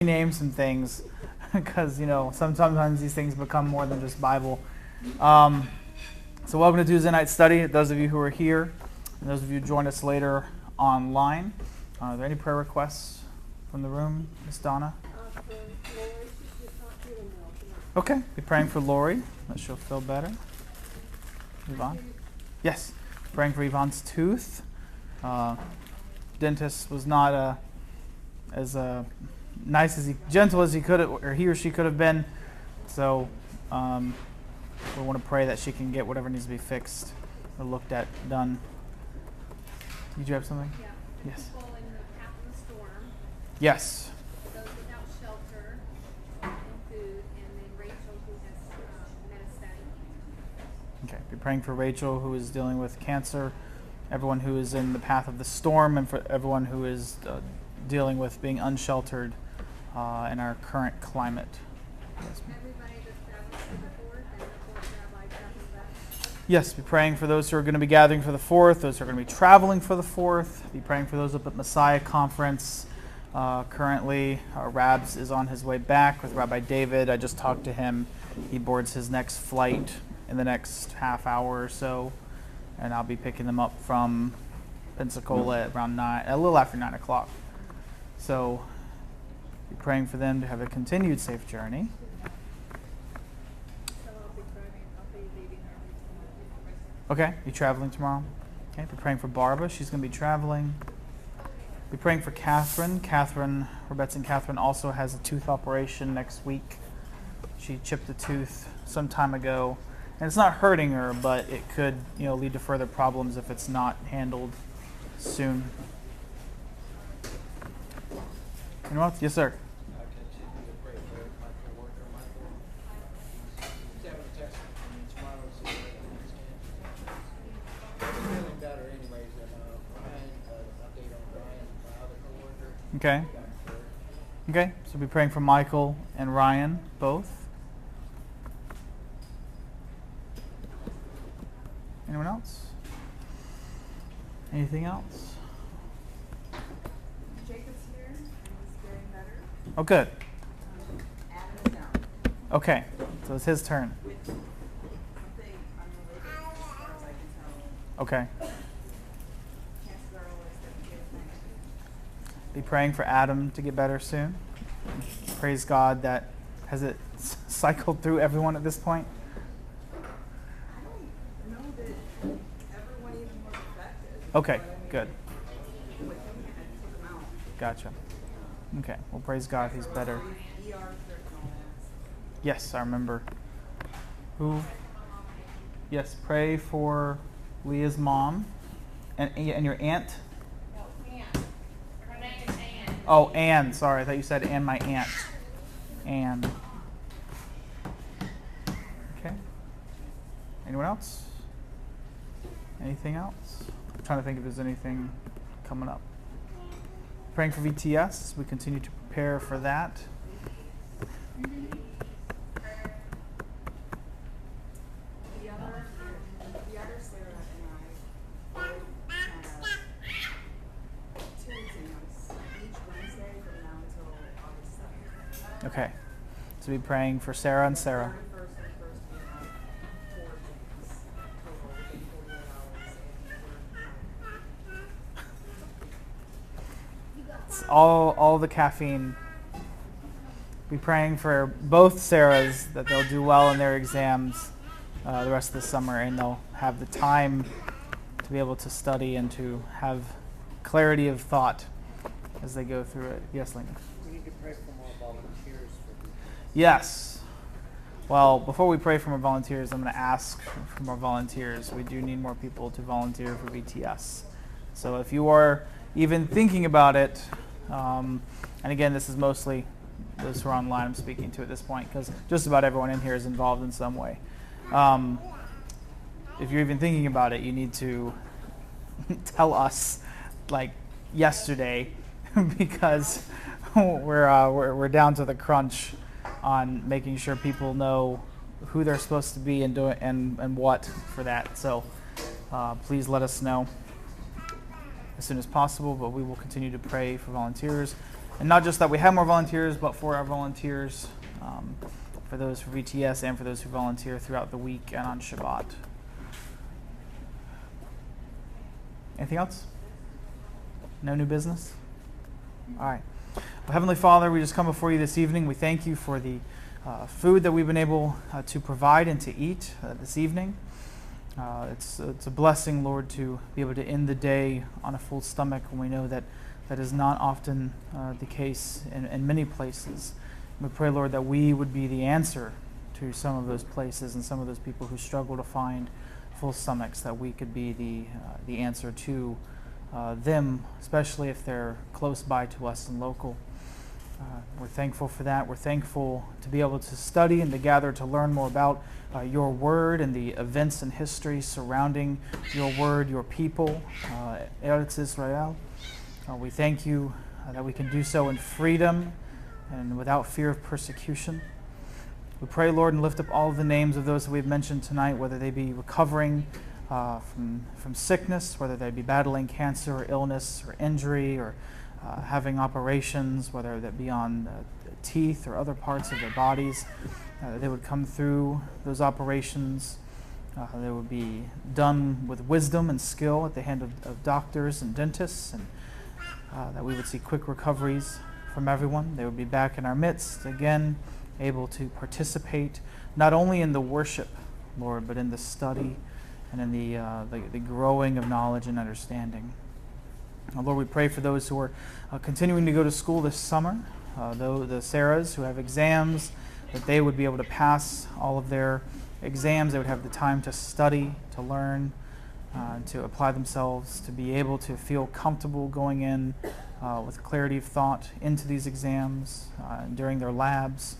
Name some things because sometimes these things become more than just Bible. So welcome to Tuesday Night Study. Those of you who are here, and those of you who join us later online. Are there any prayer requests from the room, Miss Donna? For Lori, she's just not feeling well tonight. Okay, be praying for Lori that she'll feel better. Yvonne? Yes, praying for Yvonne's tooth. Dentist was not as nice gentle as he could have, or he or she could have been. So we want to pray that she can get whatever needs to be fixed or looked at, done. Did you have something? Yeah. Yes. People in the path of the storm. Yes. Those without shelter and food, and then Rachel who has metastatic. Okay. Be praying for Rachel who is dealing with cancer, everyone who is in the path of the storm, and for everyone who is dealing with being unsheltered in our current climate. Yes. Everybody that's traveling to the fourth, and the fourth rabbi traveling back. Yes, be praying for those who are going to be gathering for the 4th, those who are going to be traveling for the 4th. Be praying for those up at Messiah Conference. Currently, Rabs is on his way back with Rabbi David. I just talked to him. He boards his next flight in the next half hour or so, and I'll be picking them up from Pensacola at around a little after 9 o'clock. So, be praying for them to have a continued safe journey. So I'll be leaving early tomorrow. Okay, you traveling tomorrow? Okay, be praying for Barbara. She's going to be traveling. Be praying for Catherine. Roberts and Catherine also has a tooth operation next week. She chipped a tooth some time ago, and it's not hurting her, but it could, lead to further problems if it's not handled soon. Anyone else? Yes, sir. Okay. Okay, so be praying for Michael and Ryan, both. Anyone else? Anything else? Jacob's here, and he's getting better. Oh, good. Adam is down. Okay, so it's his turn. With something unrelated, as far as I can tell. Okay. Chances are always that he gets next. Be praying for Adam to get better soon. Praise God that has it cycled through everyone at this point. I don't know that everyone even was affected. Okay, but I mean, good. With him, I took him out. Gotcha. Okay, well, praise God, he's better. ER certain all that. Yes, I remember. Who? Yes, pray for Leah's mom and your aunt. No, Ann. Her name is Ann. Oh, Anne. Sorry, I thought you said and my aunt. Anne. Okay. Anyone else? Anything else? I'm trying to think if there's anything coming up. Praying for VTS. We continue to prepare for that. The other Sarah and I have Tuesday nights each Wednesday from now until August 7th. Okay. So be praying for Sarah and Sarah. 31st and 1st we have 4 things total within 48 hours, and we're It's all the caffeine. Be praying for both Sarahs that they'll do well in their exams the rest of the summer, and they'll have the time to be able to study and to have clarity of thought as they go through it. Yes, Lincoln? We need to pray for more volunteers for people. Yes. Well, before we pray for more volunteers, I'm going to ask for more volunteers. We do need more people to volunteer for VTS. So if you are even thinking about it, and again, this is mostly those who are online I'm speaking to at this point, because just about everyone in here is involved in some way. If you're even thinking about it, you need to tell us, like yesterday, because we're down to the crunch on making sure people know who they're supposed to be and doing and what for that. So please let us know as soon as possible. But we will continue to pray for volunteers. And not just that we have more volunteers, but for our volunteers, for those for VTS and for those who volunteer throughout the week and on Shabbat. Anything else? No new business? All right. Well, Heavenly Father, we just come before you this evening. We thank you for the food that we've been able to provide and to eat this evening. It's a blessing, Lord, to be able to end the day on a full stomach when we know that that is not often the case in many places. We pray, Lord, that we would be the answer to some of those places and some of those people who struggle to find full stomachs, that we could be the answer to them, especially if they're close by to us and local. We're thankful for that. We're thankful to be able to study and to gather to learn more about your word and the events and history surrounding your word, your people, Eretz Israel. We thank you that we can do so in freedom and without fear of persecution. We pray, Lord, and lift up all of the names of those that we've mentioned tonight, whether they be recovering from sickness, whether they be battling cancer or illness or injury or having operations, whether that be on teeth or other parts of their bodies. They would come through those operations. They would be done with wisdom and skill at the hand of doctors and dentists, and that we would see quick recoveries from everyone. They would be back in our midst, again, able to participate not only in the worship, Lord, but in the study and in the growing of knowledge and understanding. Lord, we pray for those who are continuing to go to school this summer, the Sarahs who have exams, that they would be able to pass all of their exams. They would have the time to study, to learn, to apply themselves, to be able to feel comfortable going in with clarity of thought into these exams during their labs.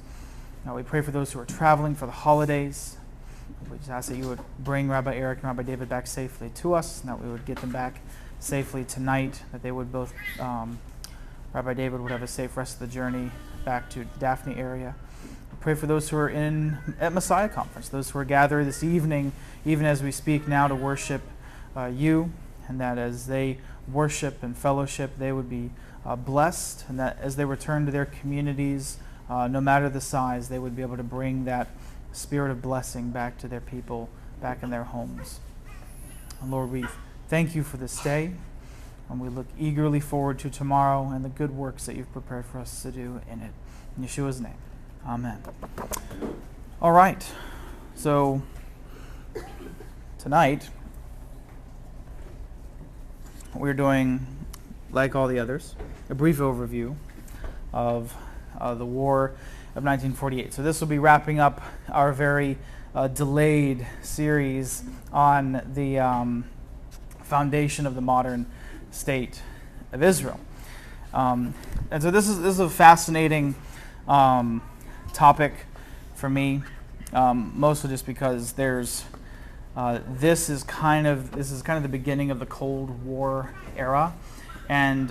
We pray for those who are traveling for the holidays. We just ask that you would bring Rabbi Eric and Rabbi David back safely to us, and that we would get them back safely tonight, that they would both, Rabbi David would have a safe rest of the journey back to the Daphne area. We pray for those who are at Messiah Conference, those who are gathered this evening, even as we speak now, to worship you, and that as they worship and fellowship, they would be blessed, and that as they return to their communities, no matter the size, they would be able to bring that spirit of blessing back to their people, back in their homes. And Lord, we thank you for this day, and we look eagerly forward to tomorrow and the good works that you've prepared for us to do in it. In Yeshua's name, amen. All right, so tonight we're doing, like all the others, a brief overview of the War of 1948. So this will be wrapping up our very delayed series on the foundation of the modern state of Israel. And so this is a fascinating topic for me, mostly just because there's this is kind of the beginning of the Cold War era, and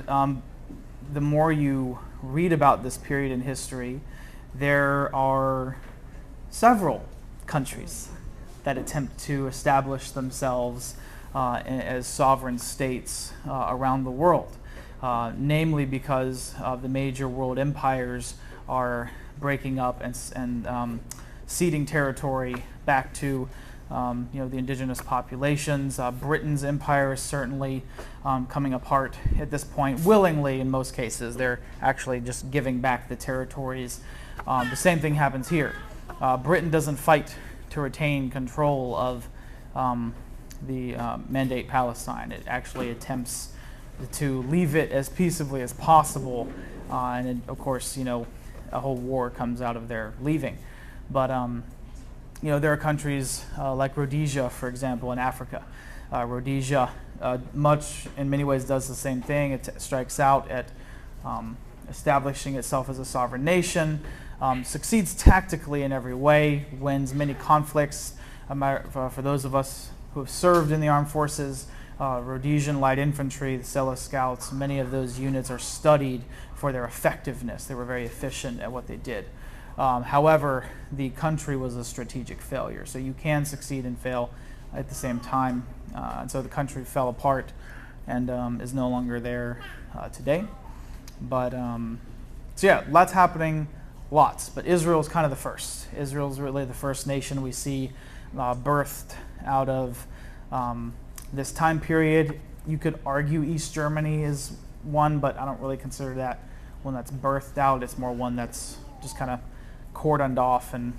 the more you read about this period in history, there are several countries that attempt to establish themselves as sovereign states around the world, namely because the major world empires are breaking up and ceding territory back to the indigenous populations. Britain's empire is certainly coming apart at this point, willingly in most cases. They're actually just giving back the territories. The same thing happens here. Britain doesn't fight to retain control of the Mandate Palestine. It actually attempts to leave it as peaceably as possible, and it, of course, a whole war comes out of their leaving. But there are countries like Rhodesia, for example, in Africa. Rhodesia, in many ways, does the same thing. It strikes out at establishing itself as a sovereign nation, succeeds tactically in every way, wins many conflicts. For those of us who have served in the armed forces, Rhodesian light infantry, the Sela Scouts, many of those units are studied for their effectiveness. They were very efficient at what they did. However, the country was a strategic failure. So you can succeed and fail at the same time. And so the country fell apart and is no longer there today. But So yeah, lots happening, lots. But Israel is kind of the first. Israel is really the first nation we see birthed out of this time period. You could argue East Germany is one, but I don't really consider that one that's birthed out. It's more one that's just kind of cordoned off and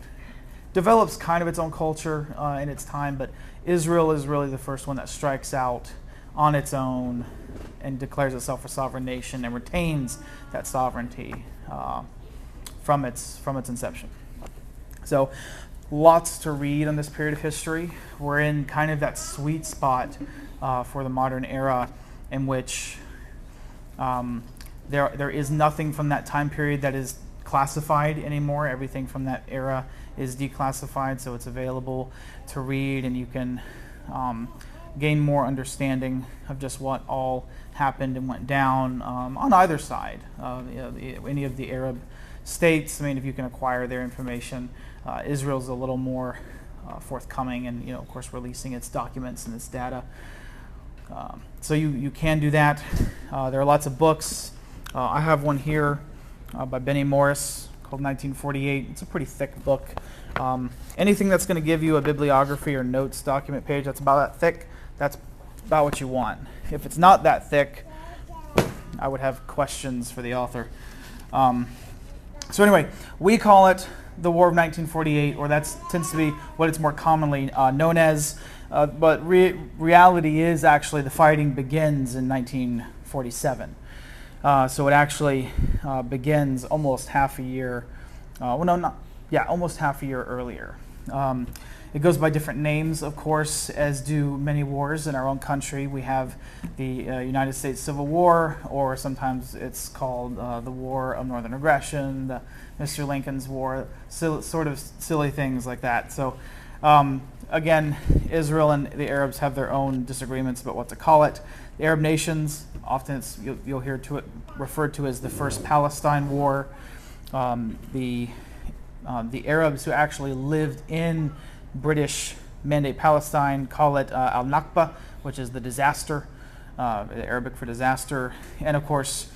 develops kind of its own culture in its time. But Israel is really the first one that strikes out on its own and declares itself a sovereign nation and retains that sovereignty from its inception. So lots to read on this period of history. We're in kind of that sweet spot for the modern era in which there is nothing from that time period that is classified anymore. Everything from that era is declassified, so it's available to read, and you can gain more understanding of just what all happened and went down on either side. Any of the Arab states, I mean, if you can acquire their information, Israel's a little more forthcoming and, of course, releasing its documents and its data. So you can do that. There are lots of books. I have one here by Benny Morris called 1948. It's a pretty thick book. Anything that's going to give you a bibliography or notes document page that's about that thick, that's about what you want. If it's not that thick, I would have questions for the author. So anyway, we call it the War of 1948, or that tends to be what it's more commonly known as. But reality is actually the fighting begins in 1947. So it actually begins almost half a year. Almost half a year earlier. It goes by different names, of course, as do many wars in our own country. We have the United States Civil War, or sometimes it's called the War of Northern Aggression, the Mr. Lincoln's War, sort of silly things like that. So, again, Israel and the Arabs have their own disagreements about what to call it. The Arab nations, often you'll hear it referred to as the First Palestine War. The Arabs who actually lived in British Mandate Palestine call it al-Nakba, which is the disaster, Arabic for disaster. And of course,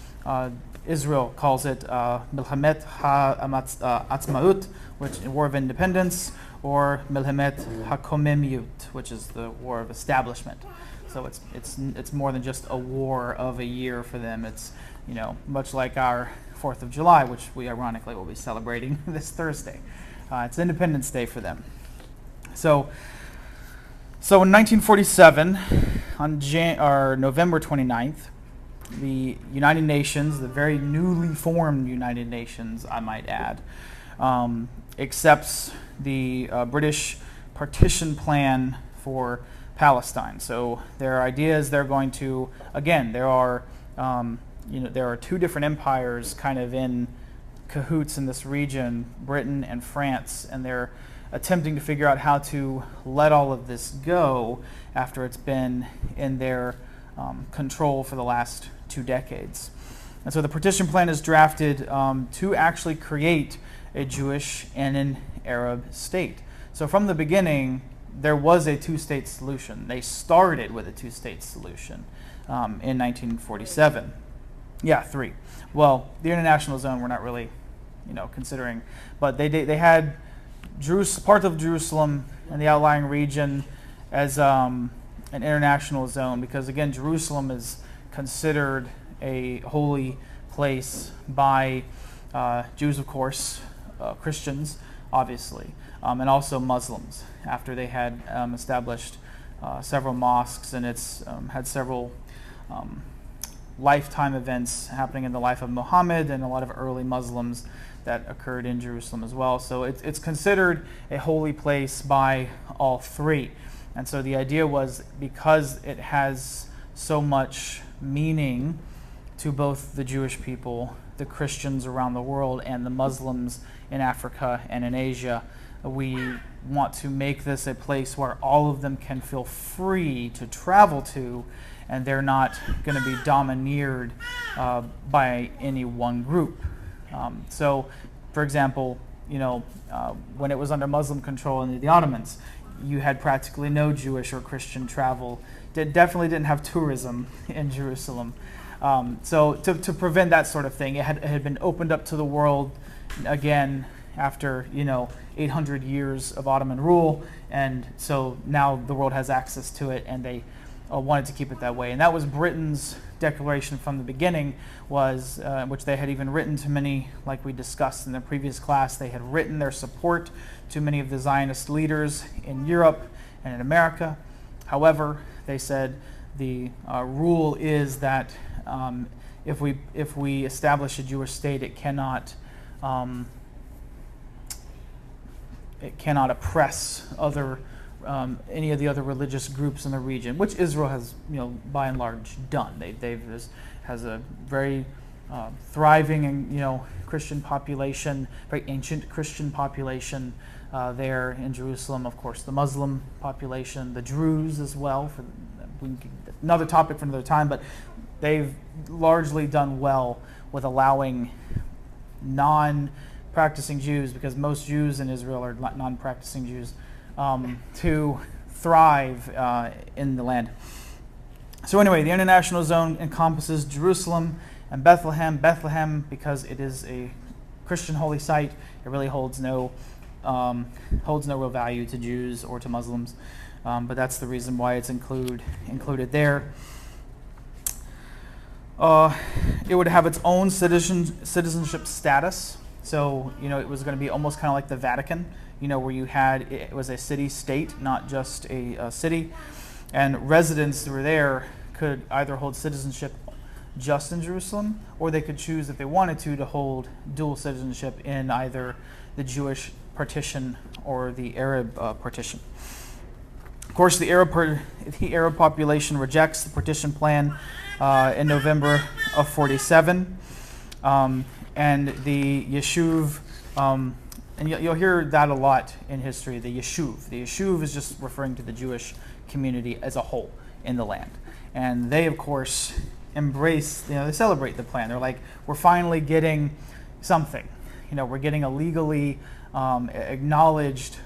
Israel calls it Milhamet ha-Atzmaut, which is War of Independence, or Milhamet ha-Komemiyut, which is the War of Establishment. So it's more than just a war of a year for them. It's, much like our 4th of July, which we ironically will be celebrating this Thursday. It's Independence Day for them. So in 1947, on November 29th, the United Nations, the very newly formed United Nations, I might add, accepts the British partition plan for Palestine. So their idea is they're going to, again, there are two different empires kind of in cahoots in this region, Britain and France, and they're attempting to figure out how to let all of this go after it's been in their control for the last 2 decades. And so the partition plan is drafted to actually create a Jewish and an Arab state. So from the beginning, there was a 2-state solution. They started with a 2-state solution in 1947. Yeah, 3. Well, the international zone we're not really, considering, but they had part of Jerusalem and the outlying region as an international zone because, again, Jerusalem is considered a holy place by Jews, of course, Christians, obviously, and also Muslims after they had established several mosques, and it's had several lifetime events happening in the life of Muhammad and a lot of early Muslims that occurred in Jerusalem as well. So it's considered a holy place by all 3. And so the idea was, because it has so much meaning to both the Jewish people, the Christians around the world, and the Muslims in Africa and in Asia, we want to make this a place where all of them can feel free to travel to, and they're not going to be domineered by any one group. So, for example, when it was under Muslim control in the Ottomans, you had practically no Jewish or Christian travel. Definitely didn't have tourism in Jerusalem. So to prevent that sort of thing, it had been opened up to the world again after 800 years of Ottoman rule, and so now the world has access to it, and they wanted to keep it that way. And that was Britain's declaration from the beginning, was which they had even written to many, like we discussed in the previous class. They had written their support to many of the Zionist leaders in Europe and in America. However, they said the rule is that if we establish a Jewish state, it cannot oppress any of the other religious groups in the region, which Israel has, by and large, done. Has a very thriving and Christian population, very ancient Christian population there in Jerusalem. Of course, the Muslim population, the Druze as well. Another topic for another time, but they've largely done well with allowing non-practicing Jews, because most Jews in Israel are non-practicing Jews, to thrive in the land. So anyway, the international zone encompasses Jerusalem and Bethlehem. Bethlehem, because it is a Christian holy site, it really holds no real value to Jews or to Muslims, but that's the reason why it's included there. It would have its own citizenship status. So, it was going to be almost kind of like the Vatican, where it was a city-state, not just a city. And residents who were there could either hold citizenship just in Jerusalem, or they could choose, if they wanted to hold dual citizenship in either the Jewish partition or the Arab partition. Of course, the Arab population rejects the partition plan in November of 47. And the Yeshuv, and you'll hear that a lot in history, the Yeshuv. The Yeshuv is just referring to the Jewish community as a whole in the land. And they, of course, embrace, they celebrate the plan. They're like, we're finally getting something. We're getting a legally acknowledged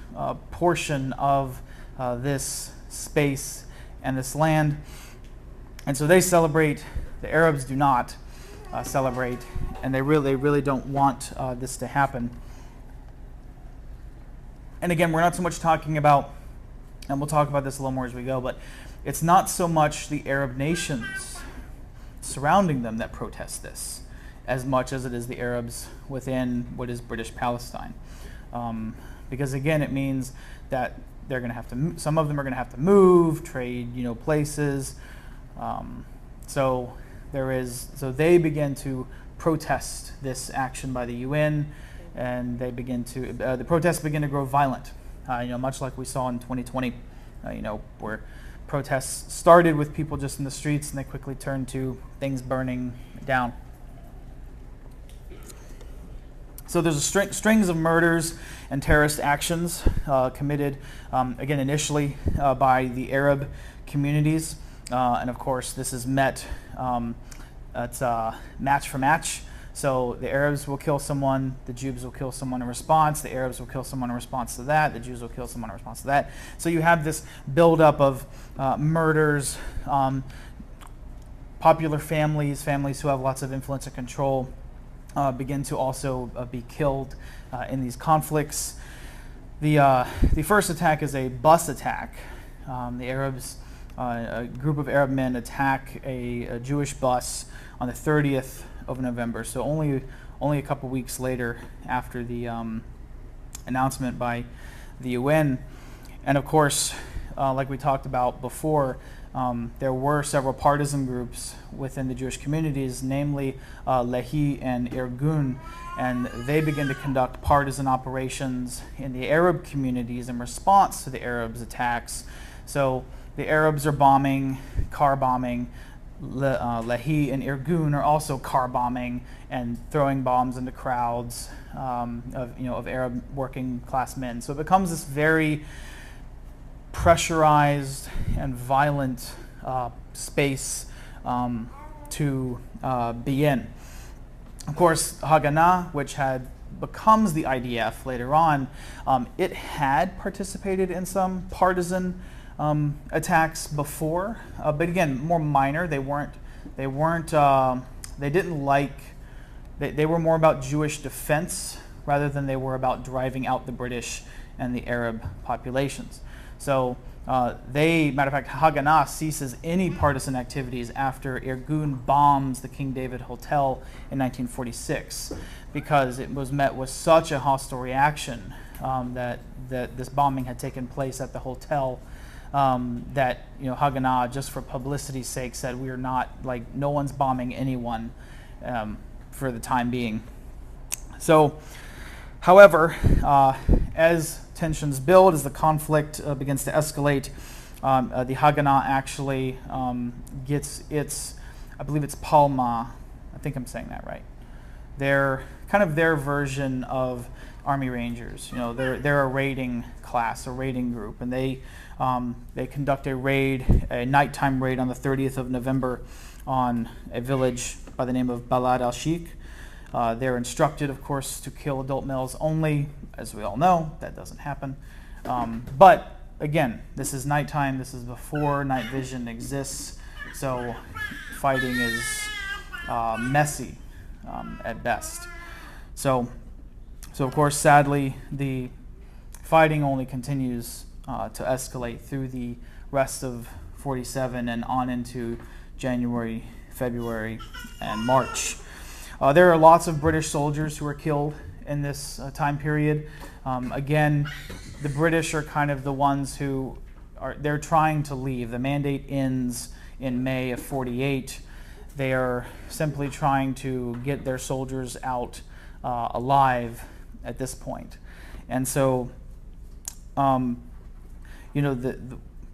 portion of this space and this land. And so they celebrate. The Arabs do not celebrate, and they really don't want this to happen. And again, we're not so much talking about, and we'll talk about this a little more as we go, but it's not so much the Arab nations surrounding them that protest this, as much as it is the Arabs within what is British Palestine. Because again, it means that they're going to have to, some of them are going to have to move, trade, places. So they begin to protest this action by the UN, and they begin to the protests begin to grow violent. Much like we saw in 2020, where protests started with people just in the streets, and they quickly turned to things burning down. So there's strings of murders and terrorist actions committed, again, initially by the Arab communities. And of course, this is met, it's match for match. So the Arabs will kill someone, the Jews will kill someone in response, the Arabs will kill someone in response to that, the Jews will kill someone in response to that. So you have this buildup of murders, popular families who have lots of influence and control, begin to also be killed in these conflicts. The first attack is a bus attack. The Arabs, a group of Arab men attack a Jewish bus on the 30th of November, so only a couple weeks later after the announcement by the UN. And of course, like we talked about before, there were several partisan groups within the Jewish communities, namely Lehi and Irgun, and they begin to conduct partisan operations in the Arab communities in response to the Arabs' attacks. So the Arabs are bombing, car bombing. Lehi and Irgun are also car bombing and throwing bombs into crowds of Arab working class men. So it becomes this very pressurized and violent space to be in. Of course, Haganah, which becomes the IDF later on, it had participated in some partisan attacks before, but again, more minor. They weren't They weren't. They didn't like. They were more about Jewish defense rather than they were about driving out the British and the Arab populations. So matter of fact, Haganah ceases any partisan activities after Irgun bombs the King David Hotel in 1946, because it was met with such a hostile reaction that this bombing had taken place at the hotel. That Haganah, just for publicity's sake, said we are not, like, no one's bombing anyone for the time being. So, however, as tensions build, as the conflict begins to escalate, the Haganah actually gets its, I believe it's Palma, I think I'm saying that right. They're kind of their version of Army Rangers. They're a raiding class, a raiding group, and they conduct a nighttime raid on the 30th of November on a village by the name of Balad al-Sheikh. They're instructed, of course, to kill adult males only. As we all know, that doesn't happen. But again, this is nighttime. This is before night vision exists, so fighting is messy at best. So of course, sadly, the fighting only continues to escalate through the rest of 47 and on into January, February, and March. There are lots of British soldiers who are killed in this time period. Again, the British are kind of the ones who they're trying to leave. The mandate ends in May of 48. They are simply trying to get their soldiers out alive at this point. And so, the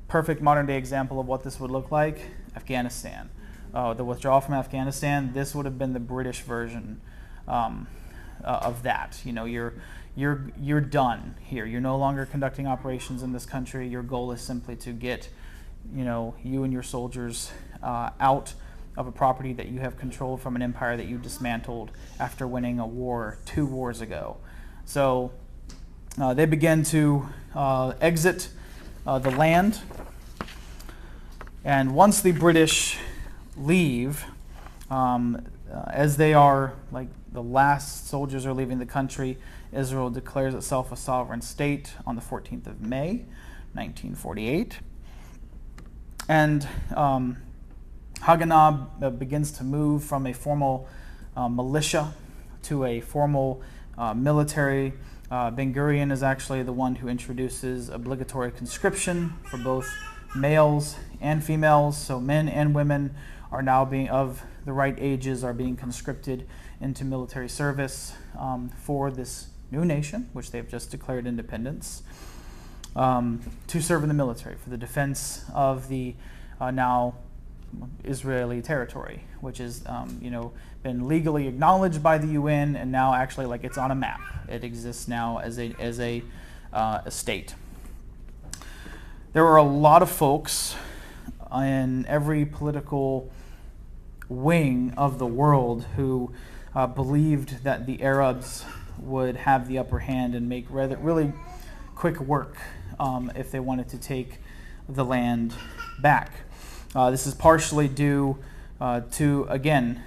perfect modern day example of what this would look like, Afghanistan. The withdrawal from Afghanistan, this would have been the British version of that. You're done here. You're no longer conducting operations in this country. Your goal is simply to get, you and your soldiers out of a property that you have controlled from an empire that you dismantled after winning a war 2 wars ago. So they begin to exit the land, and once the British leave, as they are, like, the last soldiers are leaving the country, Israel declares itself a sovereign state on the 14th of May, 1948. And Haganah begins to move from a formal militia to a formal military. Ben Gurion is actually the one who introduces obligatory conscription for both males and females, so men and women are now being of the right ages are being conscripted into military service for this new nation, which they've just declared independence, to serve in the military for the defense of the now Israeli territory, which is been legally acknowledged by the UN, and now actually, like, it's on a map. It exists now as a state. There were a lot of folks in every political wing of the world who believed that the Arabs would have the upper hand and make really quick work if they wanted to take the land back. This is partially due to, again,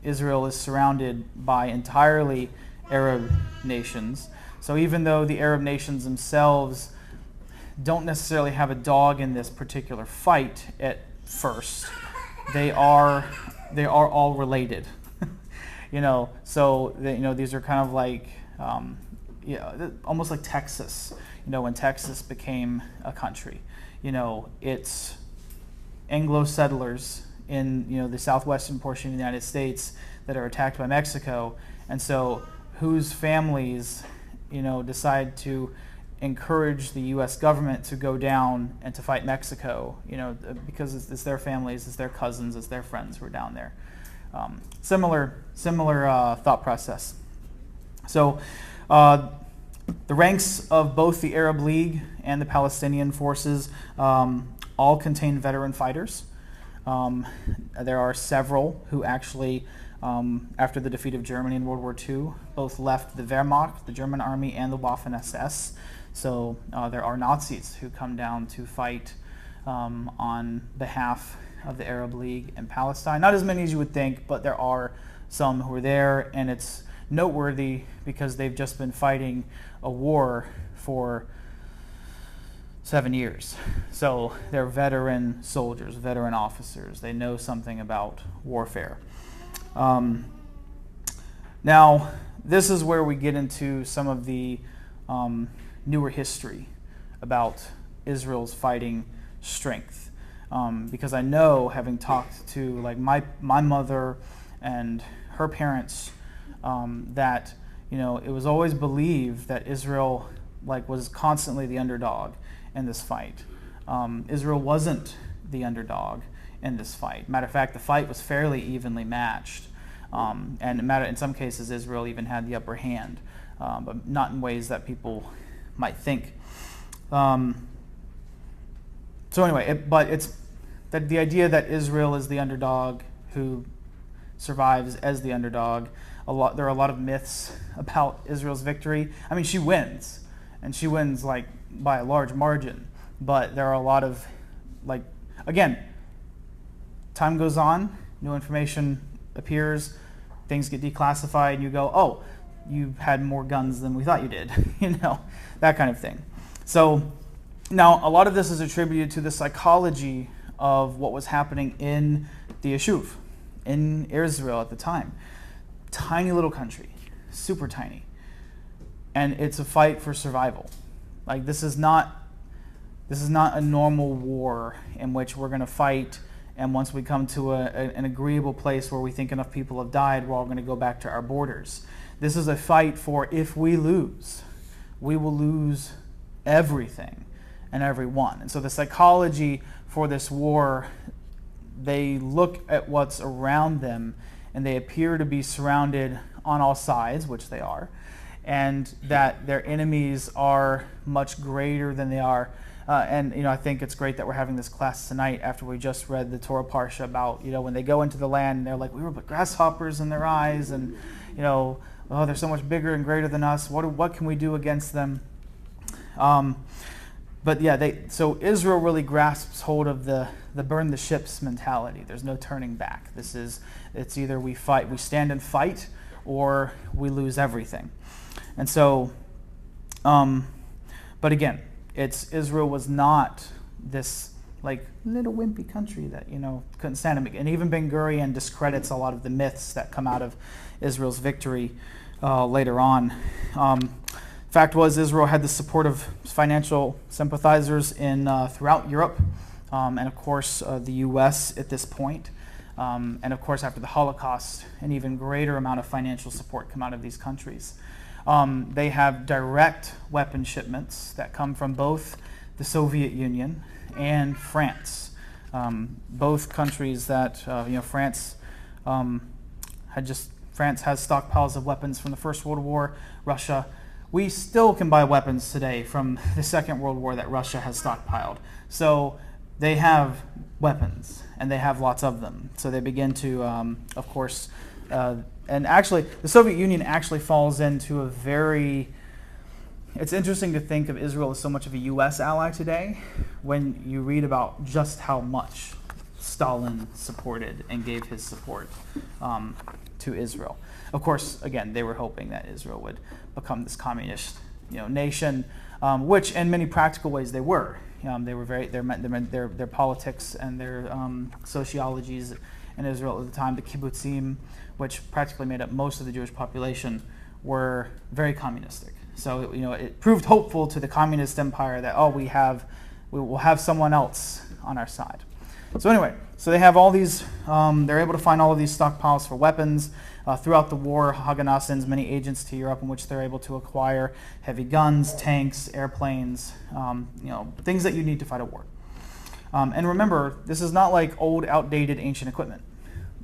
Israel is surrounded by entirely Arab nations. So even though the Arab nations themselves don't necessarily have a dog in this particular fight at first, they are all related. So these are kind of like almost like Texas. When Texas became a country, it's Anglo settlers in the southwestern portion of the United States that are attacked by Mexico, and so whose families decide to encourage the U.S. government to go down and to fight Mexico, because it's their families, it's their cousins, it's their friends who are down there. Similar thought process. So the ranks of both the Arab League and the Palestinian forces all contain veteran fighters. There are several who actually, after the defeat of Germany in World War II, both left the Wehrmacht, the German army, and the Waffen-SS. So there are Nazis who come down to fight on behalf of the Arab League in Palestine. Not as many as you would think, but there are some who are there, and it's noteworthy because they've just been fighting a war for 7 years. So they're veteran soldiers, veteran officers. They know something about warfare. Now, this is where we get into some of the newer history about Israel's fighting strength. Because I know, having talked to like my mother and her parents, that it was always believed that Israel was constantly the underdog in this fight. Israel wasn't the underdog in this fight. Matter of fact, the fight was fairly evenly matched, and in some cases, Israel even had the upper hand, but not in ways that people might think. So anyway, it's that the idea that Israel is the underdog who survives as the underdog. There are a lot of myths about Israel's victory. I mean, she wins, and she wins by a large margin. But there are a lot of again, time goes on, new information appears, things get declassified, and you go, oh, you had more guns than we thought you did, that kind of thing. So now a lot of this is attributed to the psychology of what was happening in the Yishuv, in Israel at the time. Tiny little country, super tiny. And it's a fight for survival. This is not a normal war in which we're going to fight, and once we come to an agreeable place where we think enough people have died, we're all going to go back to our borders. This is a fight for, if we lose, we will lose everything and everyone. And so the psychology for this war, they look at what's around them, and they appear to be surrounded on all sides, which they are, and that their enemies are much greater than they are. And I think it's great that we're having this class tonight after we just read the Torah Parsha about, when they go into the land, they're like, we were but grasshoppers in their eyes, and, oh, they're so much bigger and greater than us. What can we do against them? But yeah, so Israel really grasps hold of the burn the ships mentality. There's no turning back. It's either we stand and fight, or we lose everything. And so, but again, Israel was not this little wimpy country that couldn't stand him. And even Ben Gurion discredits a lot of the myths that come out of Israel's victory later on. Fact was, Israel had the support of financial sympathizers throughout Europe, and of course the U.S. at this point. And of course, after the Holocaust, an even greater amount of financial support come out of these countries. They have direct weapon shipments that come from both the Soviet Union and France. Both countries that, France France has stockpiles of weapons from the First World War. Russia, we still can buy weapons today from the Second World War that Russia has stockpiled. So they have weapons, and they have lots of them. So they begin to, of course, and actually, the Soviet Union actually falls into it's interesting to think of Israel as so much of a U.S. ally today when you read about just how much Stalin supported and gave his support to Israel. Of course, again, they were hoping that Israel would become this communist, nation, which in many practical ways they were. They were their politics and their sociologies in Israel at the time, the kibbutzim, which practically made up most of the Jewish population, were very communistic. So it proved hopeful to the communist empire that we will have someone else on our side. So anyway, so they have all these. They're able to find all of these stockpiles for weapons. Throughout the war, Haganah sends many agents to Europe in which they're able to acquire heavy guns, tanks, airplanes, things that you need to fight a war. And remember, this is not like old, outdated, ancient equipment.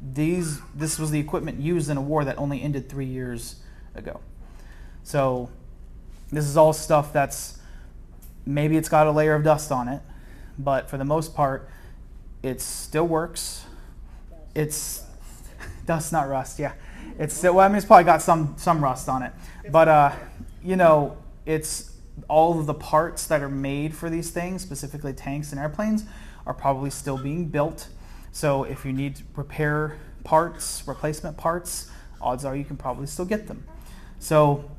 This was the equipment used in a war that only ended 3 years ago. So this is all stuff that's, maybe it's got a layer of dust on it, but for the most part, it still works. It's dust, not rust. Yeah, it's still. Well, it's probably got some rust on it, but it's all of the parts that are made for these things, specifically tanks and airplanes, are probably still being built. So if you need repair parts, replacement parts, odds are you can probably still get them. So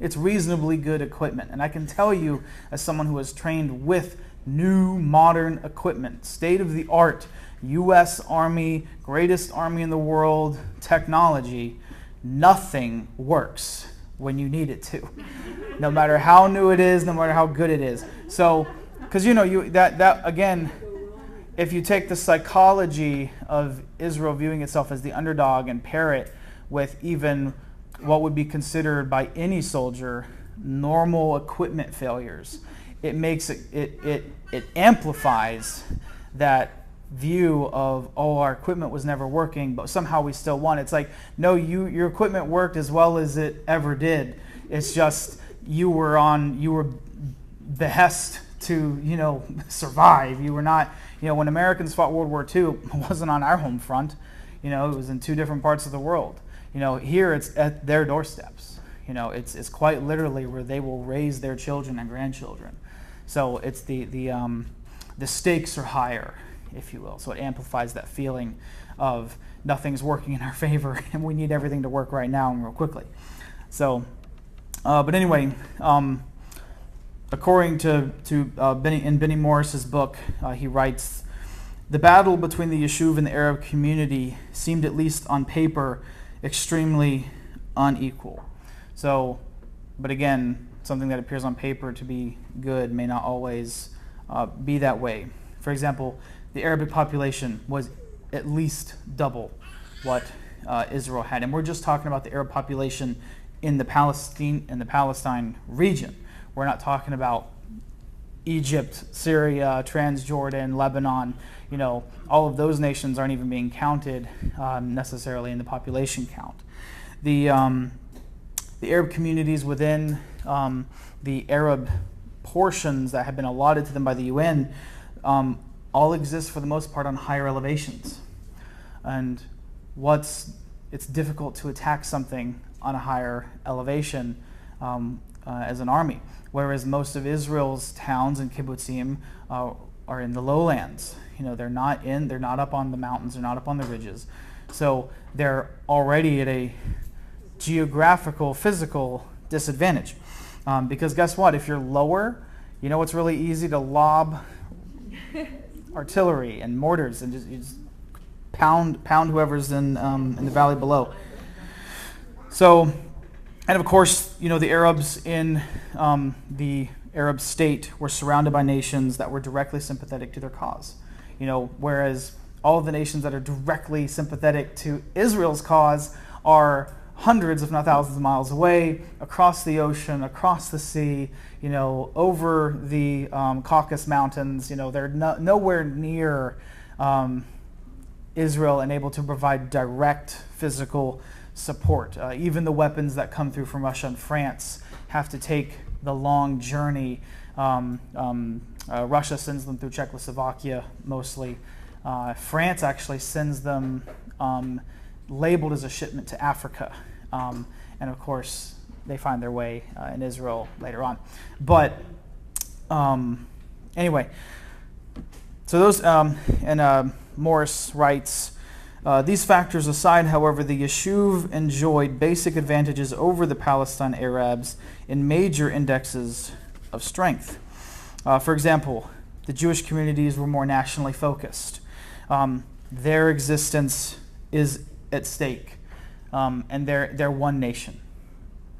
it's reasonably good equipment. And I can tell you, as someone who has trained with new modern equipment, state-of-the-art U.S. Army, greatest army in the world, technology, nothing works when you need it to. No matter how new it is, no matter how good it is. So, because that again, if you take the psychology of Israel viewing itself as the underdog and pair it with even what would be considered by any soldier normal equipment failures, it makes it amplifies that view of, oh, our equipment was never working, but somehow we still won. It's like, no, your equipment worked as well as it ever did. It's just you were behest to survive. You were not, when Americans fought World War II, it wasn't on our home front. It was in two different parts of the world. Here it's at their doorsteps. It's quite literally where they will raise their children and grandchildren. So it's the stakes are higher, if you will. So it amplifies that feeling of nothing's working in our favor and we need everything to work right now and real quickly. So, but anyway, according to Benny Morris's book, he writes, the battle between the Yishuv and the Arab community seemed, at least on paper, extremely unequal. So, but again, something that appears on paper to be good may not always be that way. For example, the Arabic population was at least double what Israel had, and we're just talking about the Arab population in the Palestine region. We're not talking about Egypt, Syria, Transjordan, Lebanon. All of those nations aren't even being counted necessarily in the population count. The Arab communities within the Arab portions that have been allotted to them by the UN all exist for the most part on higher elevations. And it's difficult to attack something on a higher elevation as an army, whereas most of Israel's towns and kibbutzim are in the lowlands. They're not up on the mountains, they're not up on the ridges. So they're already at a geographical, physical disadvantage. Because guess what? If you're lower, it's really easy to lob artillery and mortars and just pound whoever's in the valley below. So, and of course, the Arabs in the Arab state were surrounded by nations that were directly sympathetic to their cause. Whereas all of the nations that are directly sympathetic to Israel's cause are hundreds, if not thousands of miles away, across the ocean, across the sea, over the Caucasus Mountains. They're nowhere near Israel and able to provide direct physical support. Even the weapons that come through from Russia and France have to take the long journey. Russia sends them through Czechoslovakia mostly. France actually sends them labeled as a shipment to Africa. And of course, they find their way in Israel later on. But anyway, so those, and Morris writes, these factors aside, however, the Yishuv enjoyed basic advantages over the Palestine Arabs in major indexes of strength. For example, the Jewish communities were more nationally focused. Their existence is at stake, and they're one nation.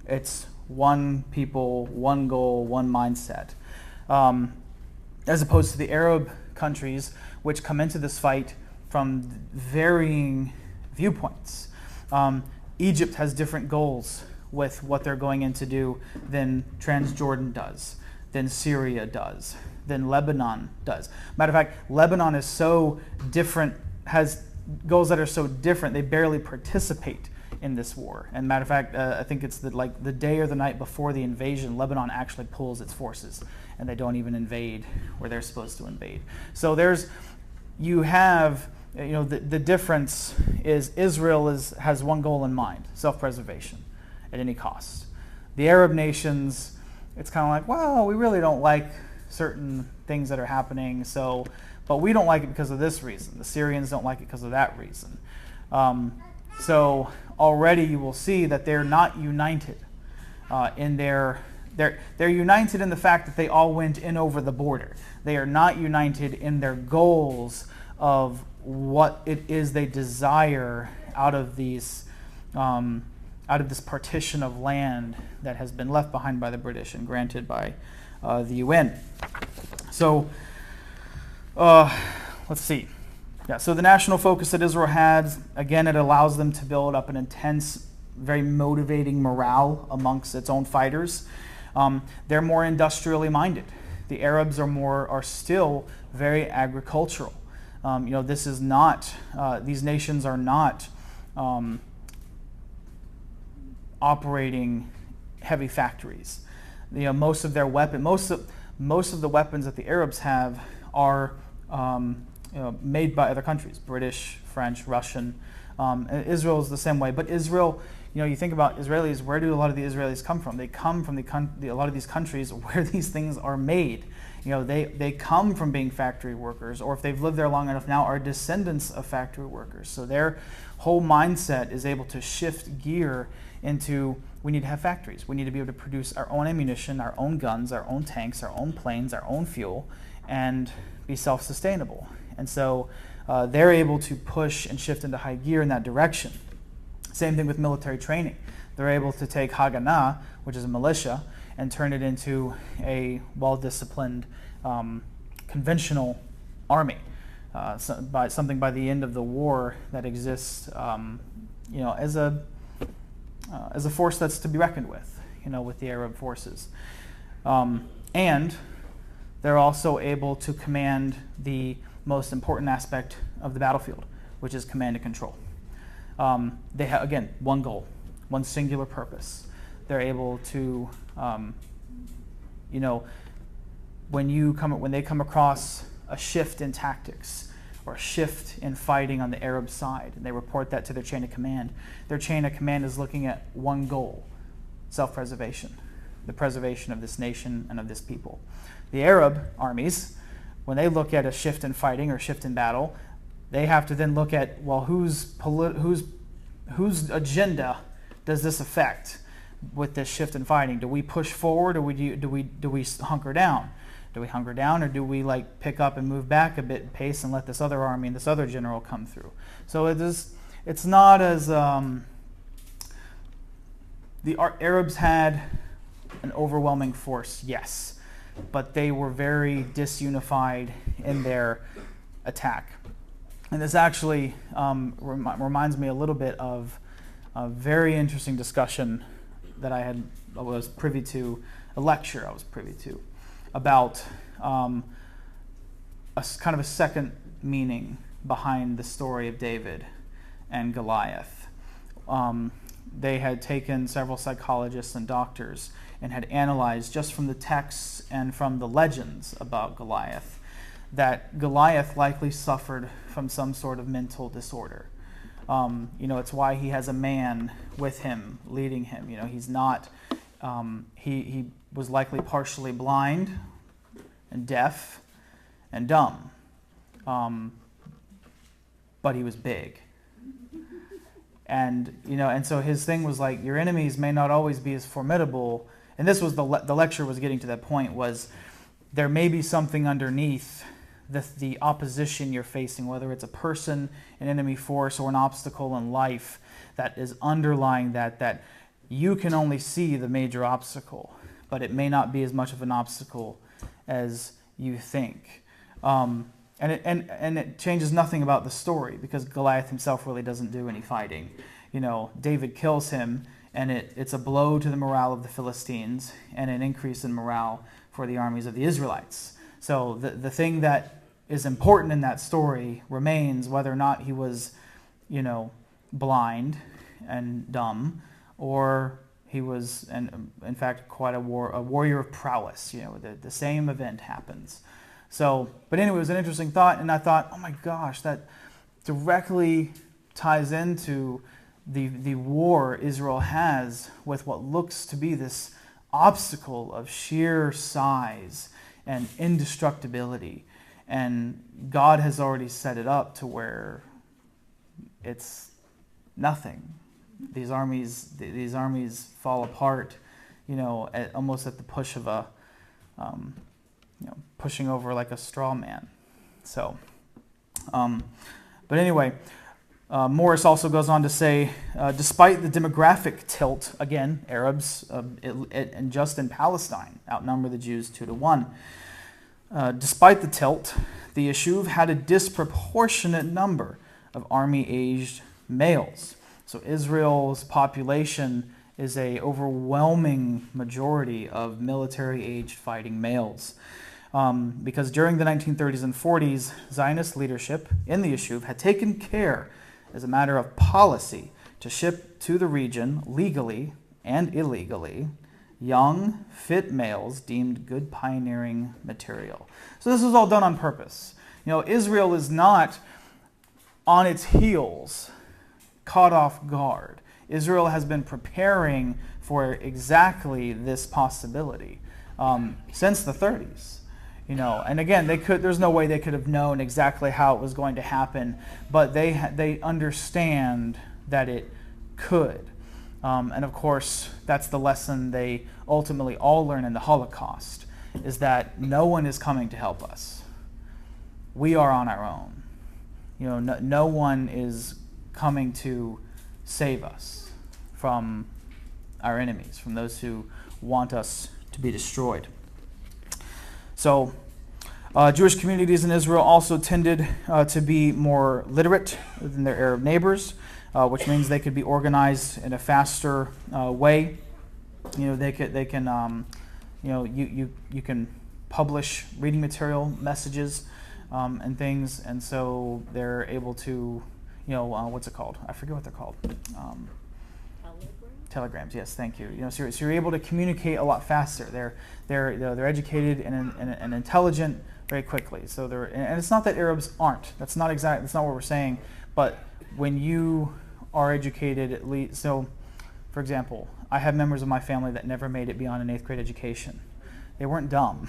It's one people, one goal, one mindset. As opposed to the Arab countries, which come into this fight from varying viewpoints. Egypt has different goals with what they're going in to do than Transjordan does, than Syria does, than Lebanon does. Matter of fact, Lebanon is so different, has goals that are so different, they barely participate in this war. And matter of fact, I think it's the day or the night before the invasion, Lebanon actually pulls its forces, and they don't even invade where they're supposed to invade. So you have, the difference is Israel has one goal in mind: self-preservation at any cost. The Arab nations, it's kind of like, well, we really don't like certain things that are happening, so but we don't like it because of this reason. The Syrians don't like it because of that reason. So already you will see that they're not united in their. They're united in the fact that they all went in over the border. They are not united in their goals of what it is they desire out of these, out of this partition of land that has been left behind by the British and granted by the UN. So let's see. Yeah, so the national focus that Israel had, again, it allows them to build up an intense, very motivating morale amongst its own fighters. They're more industrially minded. The Arabs are still very agricultural. This is not; these nations are not operating heavy factories. Most of their most of the weapons that the Arabs have are made by other countries: British, French, Russian. Israel is the same way. But Israel, you think about Israelis. Where do a lot of the Israelis come from? They come from a lot of these countries where these things are made. They come from being factory workers, or if they've lived there long enough now, are descendants of factory workers. So their whole mindset is able to shift gear into, we need to have factories. We need to be able to produce our own ammunition, our own guns, our own tanks, our own planes, our own fuel, and be self-sustainable. And so they're able to push and shift into high gear in that direction. Same thing with military training. They're able to take Haganah, which is a militia, and turn it into a well-disciplined, conventional army. Something by the end of the war that exists, as a force that's to be reckoned with, with the Arab forces. And they're also able to command the most important aspect of the battlefield, which is command and control. They have, again, one goal, one singular purpose. They're able to, when they come across a shift in tactics or a shift in fighting on the Arab side, and they report that to their chain of command, their chain of command is looking at one goal: self-preservation, the preservation of this nation and of this people. The Arab armies, when they look at a shift in fighting or shift in battle, they have to then look at, well, whose agenda does this affect with this shift in fighting? Do we push forward, or do we hunker down? Do we hunker down, or do we pick up and move back a bit in pace and let this other army and this other general come through? So it's not as the Arabs had an overwhelming force, yes, but they were very disunified in their attack. And this actually reminds me a little bit of a very interesting discussion that I was privy to, a lecture I was privy to, about kind of a second meaning behind the story of David and Goliath. They had taken several psychologists and doctors and had analyzed, just from the texts and from the legends about Goliath, that Goliath likely suffered from some sort of mental disorder. It's why he has a man with him, leading him. He's not, he was likely partially blind and deaf and dumb, but he was big. And so his thing was your enemies may not always be as formidable. And this was the lecture was getting to that point, was there may be something underneath the opposition you're facing, whether it's a person, an enemy force, or an obstacle in life that is underlying that you can only see the major obstacle, but it may not be as much of an obstacle as you think. And it changes nothing about the story, because Goliath himself really doesn't do any fighting. David kills him, and it's a blow to the morale of the Philistines and an increase in morale for the armies of the Israelites. So the thing that is important in that story remains whether or not he was, blind and dumb, or he was, in fact, quite a warrior of prowess. The same event happens. So, but anyway, it was an interesting thought, and I thought, oh my gosh, that directly ties into the war Israel has with what looks to be this obstacle of sheer size and indestructibility. And God has already set it up to where it's nothing. These armies fall apart, almost at the push of a, pushing over like a straw man. So, but anyway, Morris also goes on to say, despite the demographic tilt, again, Arabs, and just in Palestine, outnumber the Jews 2-1. Despite the tilt, the Yishuv had a disproportionate number of army-aged males. So Israel's population is a overwhelming majority of military-aged fighting males. Because during the 1930s and 40s, Zionist leadership in the Yishuv had taken care, as a matter of policy, to ship to the region legally and illegally young, fit males deemed good pioneering material. So this was all done on purpose. Israel is not on its heels, caught off guard. Israel has been preparing for exactly this possibility since the 30s. And again, there's no way they could have known exactly how it was going to happen, but they understand that it could. And of course, that's the lesson they ultimately all learn in the Holocaust, is that no one is coming to help us. We are on our own. No one is coming to save us from our enemies, from those who want us to be destroyed. So, Jewish communities in Israel also tended to be more literate than their Arab neighbors, which means they could be organized in a faster way. You can publish reading material, messages, and things, and so they're able to, what's it called? I forget what they're called. Telegrams, yes, thank you. So you're able to communicate a lot faster. They're educated and intelligent very quickly. So and it's not that Arabs aren't. That's not what we're saying. But when you are educated, at least, so for example, I have members of my family that never made it beyond an 8th grade education. They weren't dumb,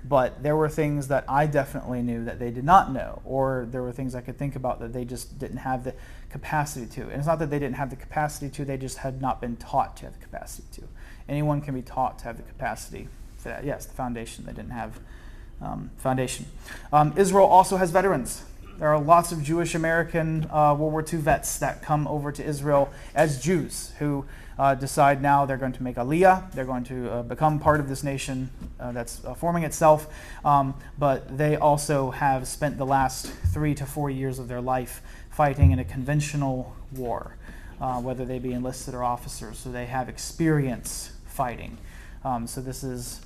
but there were things that I definitely knew that they did not know, or there were things I could think about that they just didn't have the capacity to. And it's not that they didn't have the capacity to, they just had not been taught to have the capacity to. Anyone can be taught to have the capacity for that. Yes, the foundation. They didn't have foundation. Israel also has veterans. There are lots of Jewish American World War II vets that come over to Israel as Jews who decide now they're going to make Aliyah. They're going to become part of this nation that's forming itself. But they also have spent the last 3 to 4 years of their life fighting in a conventional war, whether they be enlisted or officers. So they have experience fighting. So this is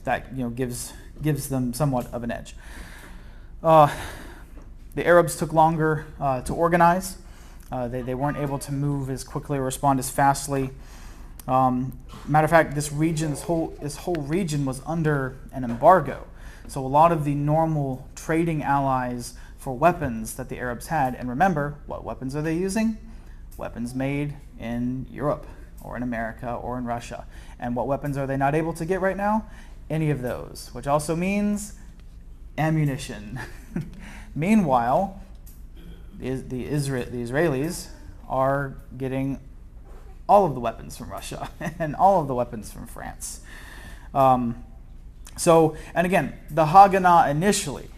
that gives them somewhat of an edge. The Arabs took longer to organize. They weren't able to move as quickly or respond as fastly. Matter of fact, this whole region was under an embargo. So a lot of the normal trading allies for weapons that the Arabs had, and remember, what weapons are they using? Weapons made in Europe or in America or in Russia. And what weapons are they not able to get right now? Any of those, which also means ammunition. Meanwhile, the Israelis are getting all of the weapons from Russia and all of the weapons from France. So, and again, the Haganah initially,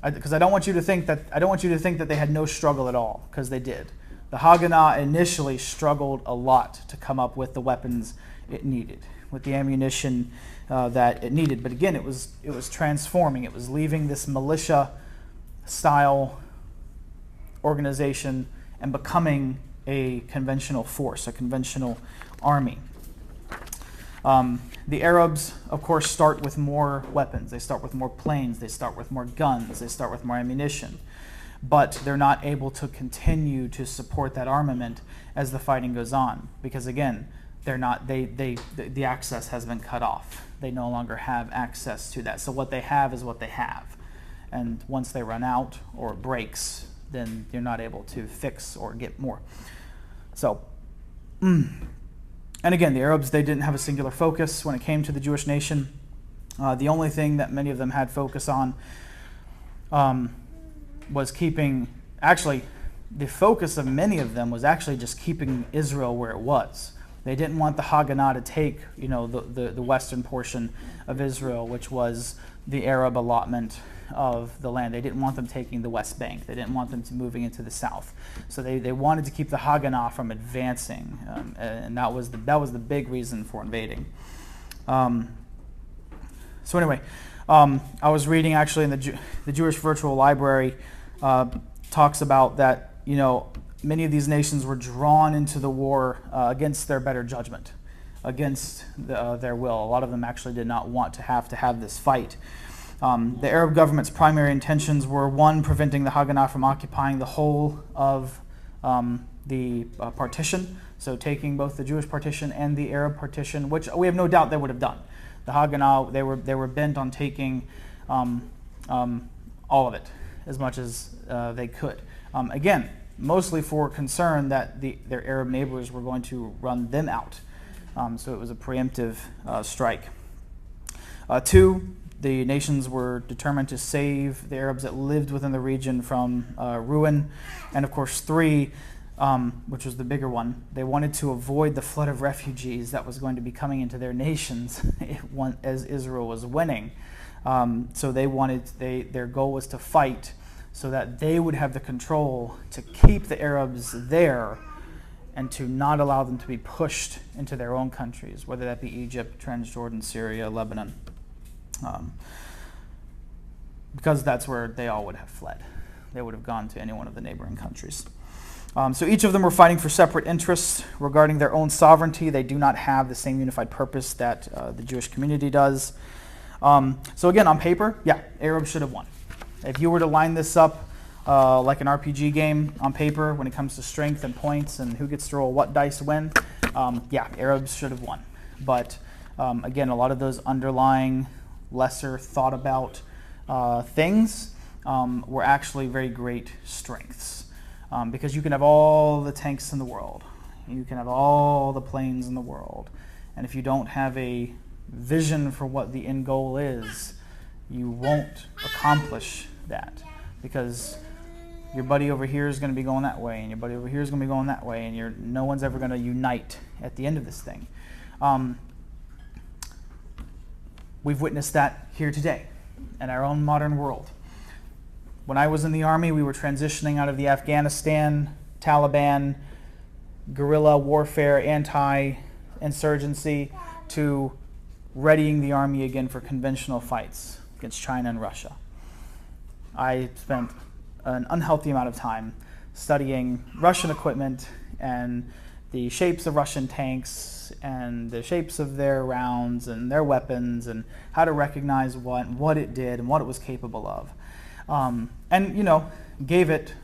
because I don't want you to think that they had no struggle at all, because they did. The Haganah initially struggled a lot to come up with the weapons it needed, with the ammunition that it needed. But again, it was transforming. It was leaving this militia-style organization and becoming a conventional force, a conventional army. The Arabs, of course, start with more weapons. They start with more planes. They start with more guns. They start with more ammunition. But they're not able to continue to support that armament as the fighting goes on, because again, the access has been cut off. They no longer have access to that. So what they have is what they have. And once they run out or it breaks, then you're not able to fix or get more. So, and again, the Arabs, they didn't have a singular focus when it came to the Jewish nation. The only thing that many of them had focus on was keeping, actually, the focus of many of them was actually just keeping Israel where it was. They didn't want the Haganah to take, the western portion of Israel, which was the Arab allotment of the land. They didn't want them taking the West Bank. They didn't want them to moving into the south. So they wanted to keep the Haganah from advancing, and that was the big reason for invading. So anyway, I was reading actually in the Jewish Virtual Library talks about that, many of these nations were drawn into the war against their better judgment, against their will. A lot of them actually did not want to have this fight. The Arab government's primary intentions were, one, preventing the Haganah from occupying the whole of the partition, so taking both the Jewish partition and the Arab partition, which we have no doubt they would have done. The Haganah, they were bent on taking all of it, as much as they could. Again, mostly for concern that their Arab neighbors were going to run them out. So it was a preemptive strike. Two, the nations were determined to save the Arabs that lived within the region from ruin. And of course, three, which was the bigger one, they wanted to avoid the flood of refugees that was going to be coming into their nations as Israel was winning. So their goal was to fight so that they would have the control to keep the Arabs there and to not allow them to be pushed into their own countries, whether that be Egypt, Transjordan, Syria, Lebanon. Because that's where they all would have fled. They would have gone to any one of the neighboring countries. So each of them were fighting for separate interests regarding their own sovereignty. They do not have the same unified purpose that the Jewish community does. So again, on paper, yeah, Arabs should have won. If you were to line this up like an RPG game on paper when it comes to strength and points and who gets to roll what dice win, yeah, Arabs should have won. But again, a lot of those underlying lesser thought about things were actually very great strengths. Because you can have all the tanks in the world. You can have all the planes in the world. And if you don't have a vision for what the end goal is, you won't accomplish that. Because your buddy over here is going to be going that way, and your buddy over here is going to be going that way, and no one's ever going to unite at the end of this thing. We've witnessed that here today in our own modern world. When I was in the Army, we were transitioning out of the Afghanistan, Taliban, guerrilla warfare, anti-insurgency, to readying the Army again for conventional fights against China and Russia. I spent an unhealthy amount of time studying Russian equipment and the shapes of Russian tanks and the shapes of their rounds and their weapons and how to recognize what it did and what it was capable of. And gave it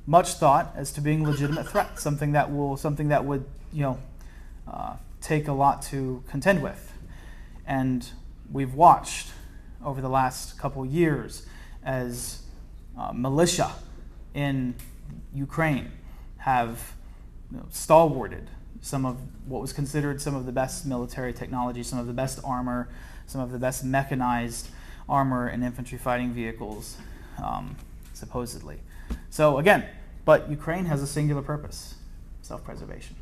much thought as to being a legitimate threat, something that would take a lot to contend with. And we've watched over the last couple years as militia in Ukraine have stalwarted some of what was considered some of the best military technology, some of the best armor, some of the best mechanized armor and infantry fighting vehicles, supposedly. So again, but Ukraine has a singular purpose: self-preservation.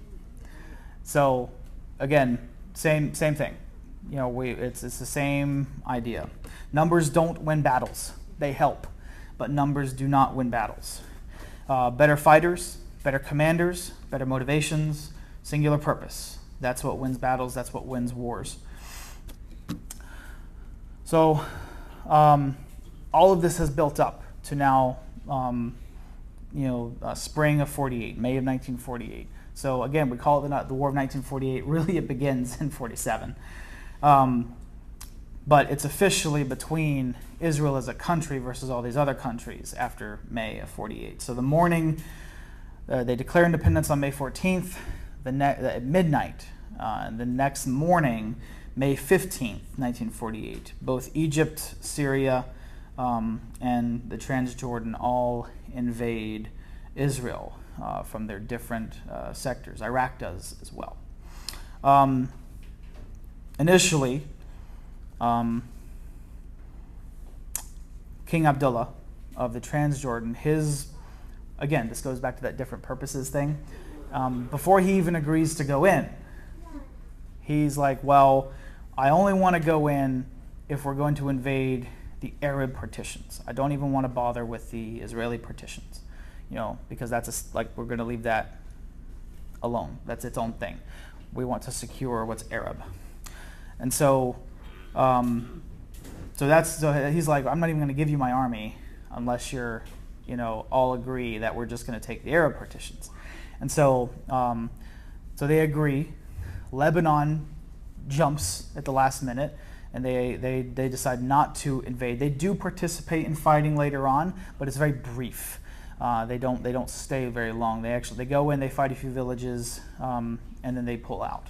So again, same thing. It's the same idea. Numbers don't win battles; they help, but numbers do not win battles. Better fighters, better commanders, better motivations, singular purpose. That's what wins battles. That's what wins wars. So all of this has built up to now, spring of 48, May of 1948. So again, we call it the War of 1948. Really, it begins in 47. But it's officially between Israel as a country versus all these other countries after May of 48. So the morning, they declare independence on May 14th, at midnight. The next morning, May 15th, 1948, both Egypt, Syria, and the Transjordan all invade Israel from their different sectors. Iraq does as well. Initially, King Abdullah of the Transjordan, again, this goes back to that different purposes thing. Before he even agrees to go in, he's like, well, I only want to go in if we're going to invade the Arab partitions. I don't even want to bother with the Israeli partitions, because we're going to leave that alone. That's its own thing. We want to secure what's Arab. And so, so he's like, I'm not even going to give you my army unless you're, all agree that we're just going to take the Arab partitions. And so, so they agree. Lebanon jumps at the last minute, and they decide not to invade. They do participate in fighting later on, but it's very brief. They don't stay very long. They go in, they fight a few villages, and then they pull out.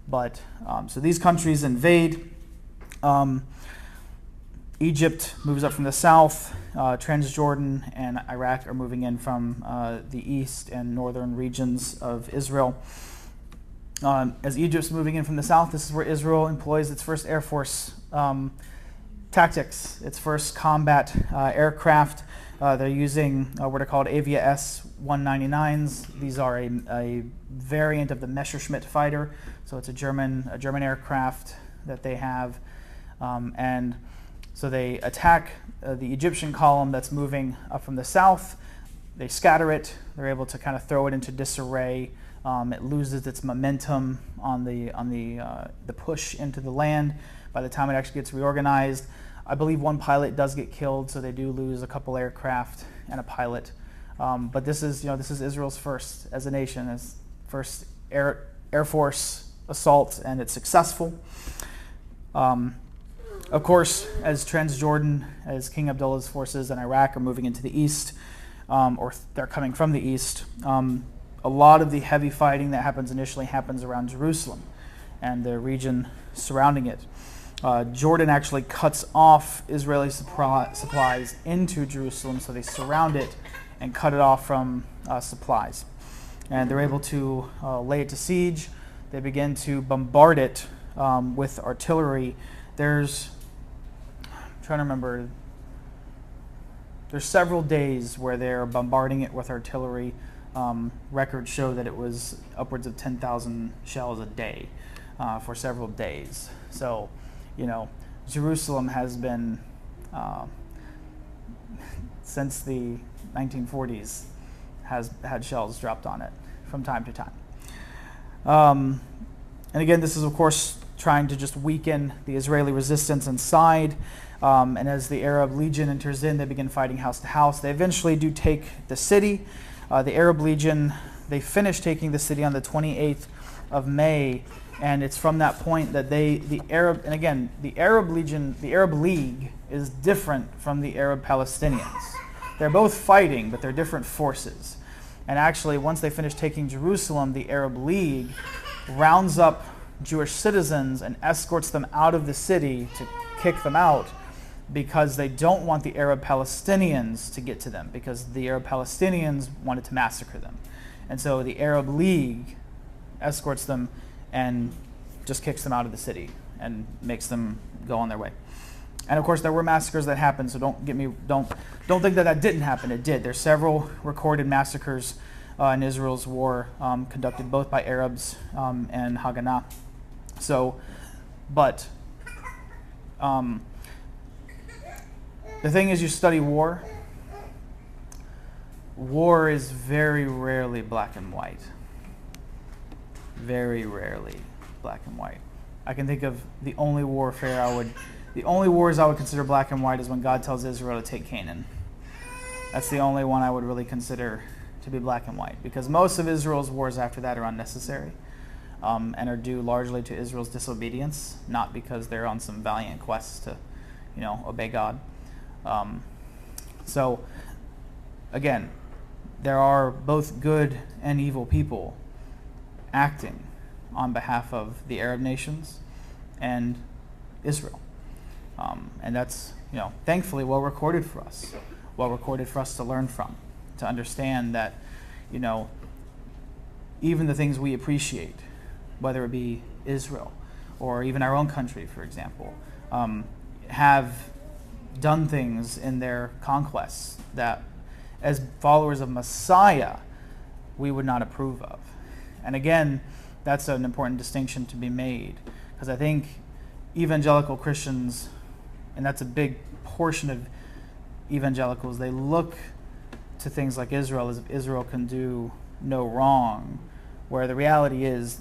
But so these countries invade. Egypt moves up from the south. Transjordan and Iraq are moving in from the east and northern regions of Israel. As Egypt's moving in from the south, this is where Israel employs its first Air Force tactics, its first combat aircraft. They're using what are called Avia S-199s. These are a variant of the Messerschmitt fighter, so it's a German aircraft that they have, and so they attack the Egyptian column that's moving up from the south. They scatter it. They're able to kind of throw it into disarray. It loses its momentum on the push into the land. By the time it actually gets reorganized, I believe one pilot does get killed, so they do lose a couple aircraft and a pilot. But this is Israel's first as a nation, as first Air Force assault, and it's successful. Of course, as Transjordan, as King Abdullah's forces in Iraq are moving into the east, or they're coming from the east, a lot of the heavy fighting that happens initially happens around Jerusalem and the region surrounding it. Jordan actually cuts off Israeli supplies into Jerusalem, so they surround it and cut it off from supplies. And they're able to lay it to siege. They begin to bombard it with artillery. I'm trying to remember, there's several days where they're bombarding it with artillery. Records show that it was upwards of 10,000 shells a day for several days. So, Jerusalem has been, since the 1940s, has had shells dropped on it from time to time. And again, this is, of course, trying to just weaken the Israeli resistance inside. And as the Arab Legion enters in, they begin fighting house to house. They eventually do take the city. The Arab Legion, they finish taking the city on the 28th of May, and it's from that point that the Arab Legion, the Arab League is different from the Arab Palestinians. They're both fighting, but they're different forces. And actually, once they finish taking Jerusalem, the Arab League rounds up Jewish citizens and escorts them out of the city to kick them out, because they don't want the Arab Palestinians to get to them, because the Arab Palestinians wanted to massacre them. And so the Arab League escorts them and just kicks them out of the city and makes them go on their way. And of course, there were massacres that happened, so don't think that didn't happen. It did. There's several recorded massacres in Israel's war, conducted both by Arabs and Haganah. So, but the thing is, you study war. War is very rarely black and white. Very rarely black and white. I can think of the only wars I would consider black and white is when God tells Israel to take Canaan. That's the only one I would really consider to be black and white, because most of Israel's wars after that are unnecessary and are due largely to Israel's disobedience, not because they're on some valiant quest to, obey God. So, again, there are both good and evil people acting on behalf of the Arab nations and Israel. And that's, thankfully well recorded for us to learn from, to understand that, even the things we appreciate, whether it be Israel or even our own country, for example, have done things in their conquests that, as followers of Messiah, we would not approve of. And again, that's an important distinction to be made, because I think evangelical Christians, and that's a big portion of evangelicals, they look to things like Israel as if Israel can do no wrong, where the reality is,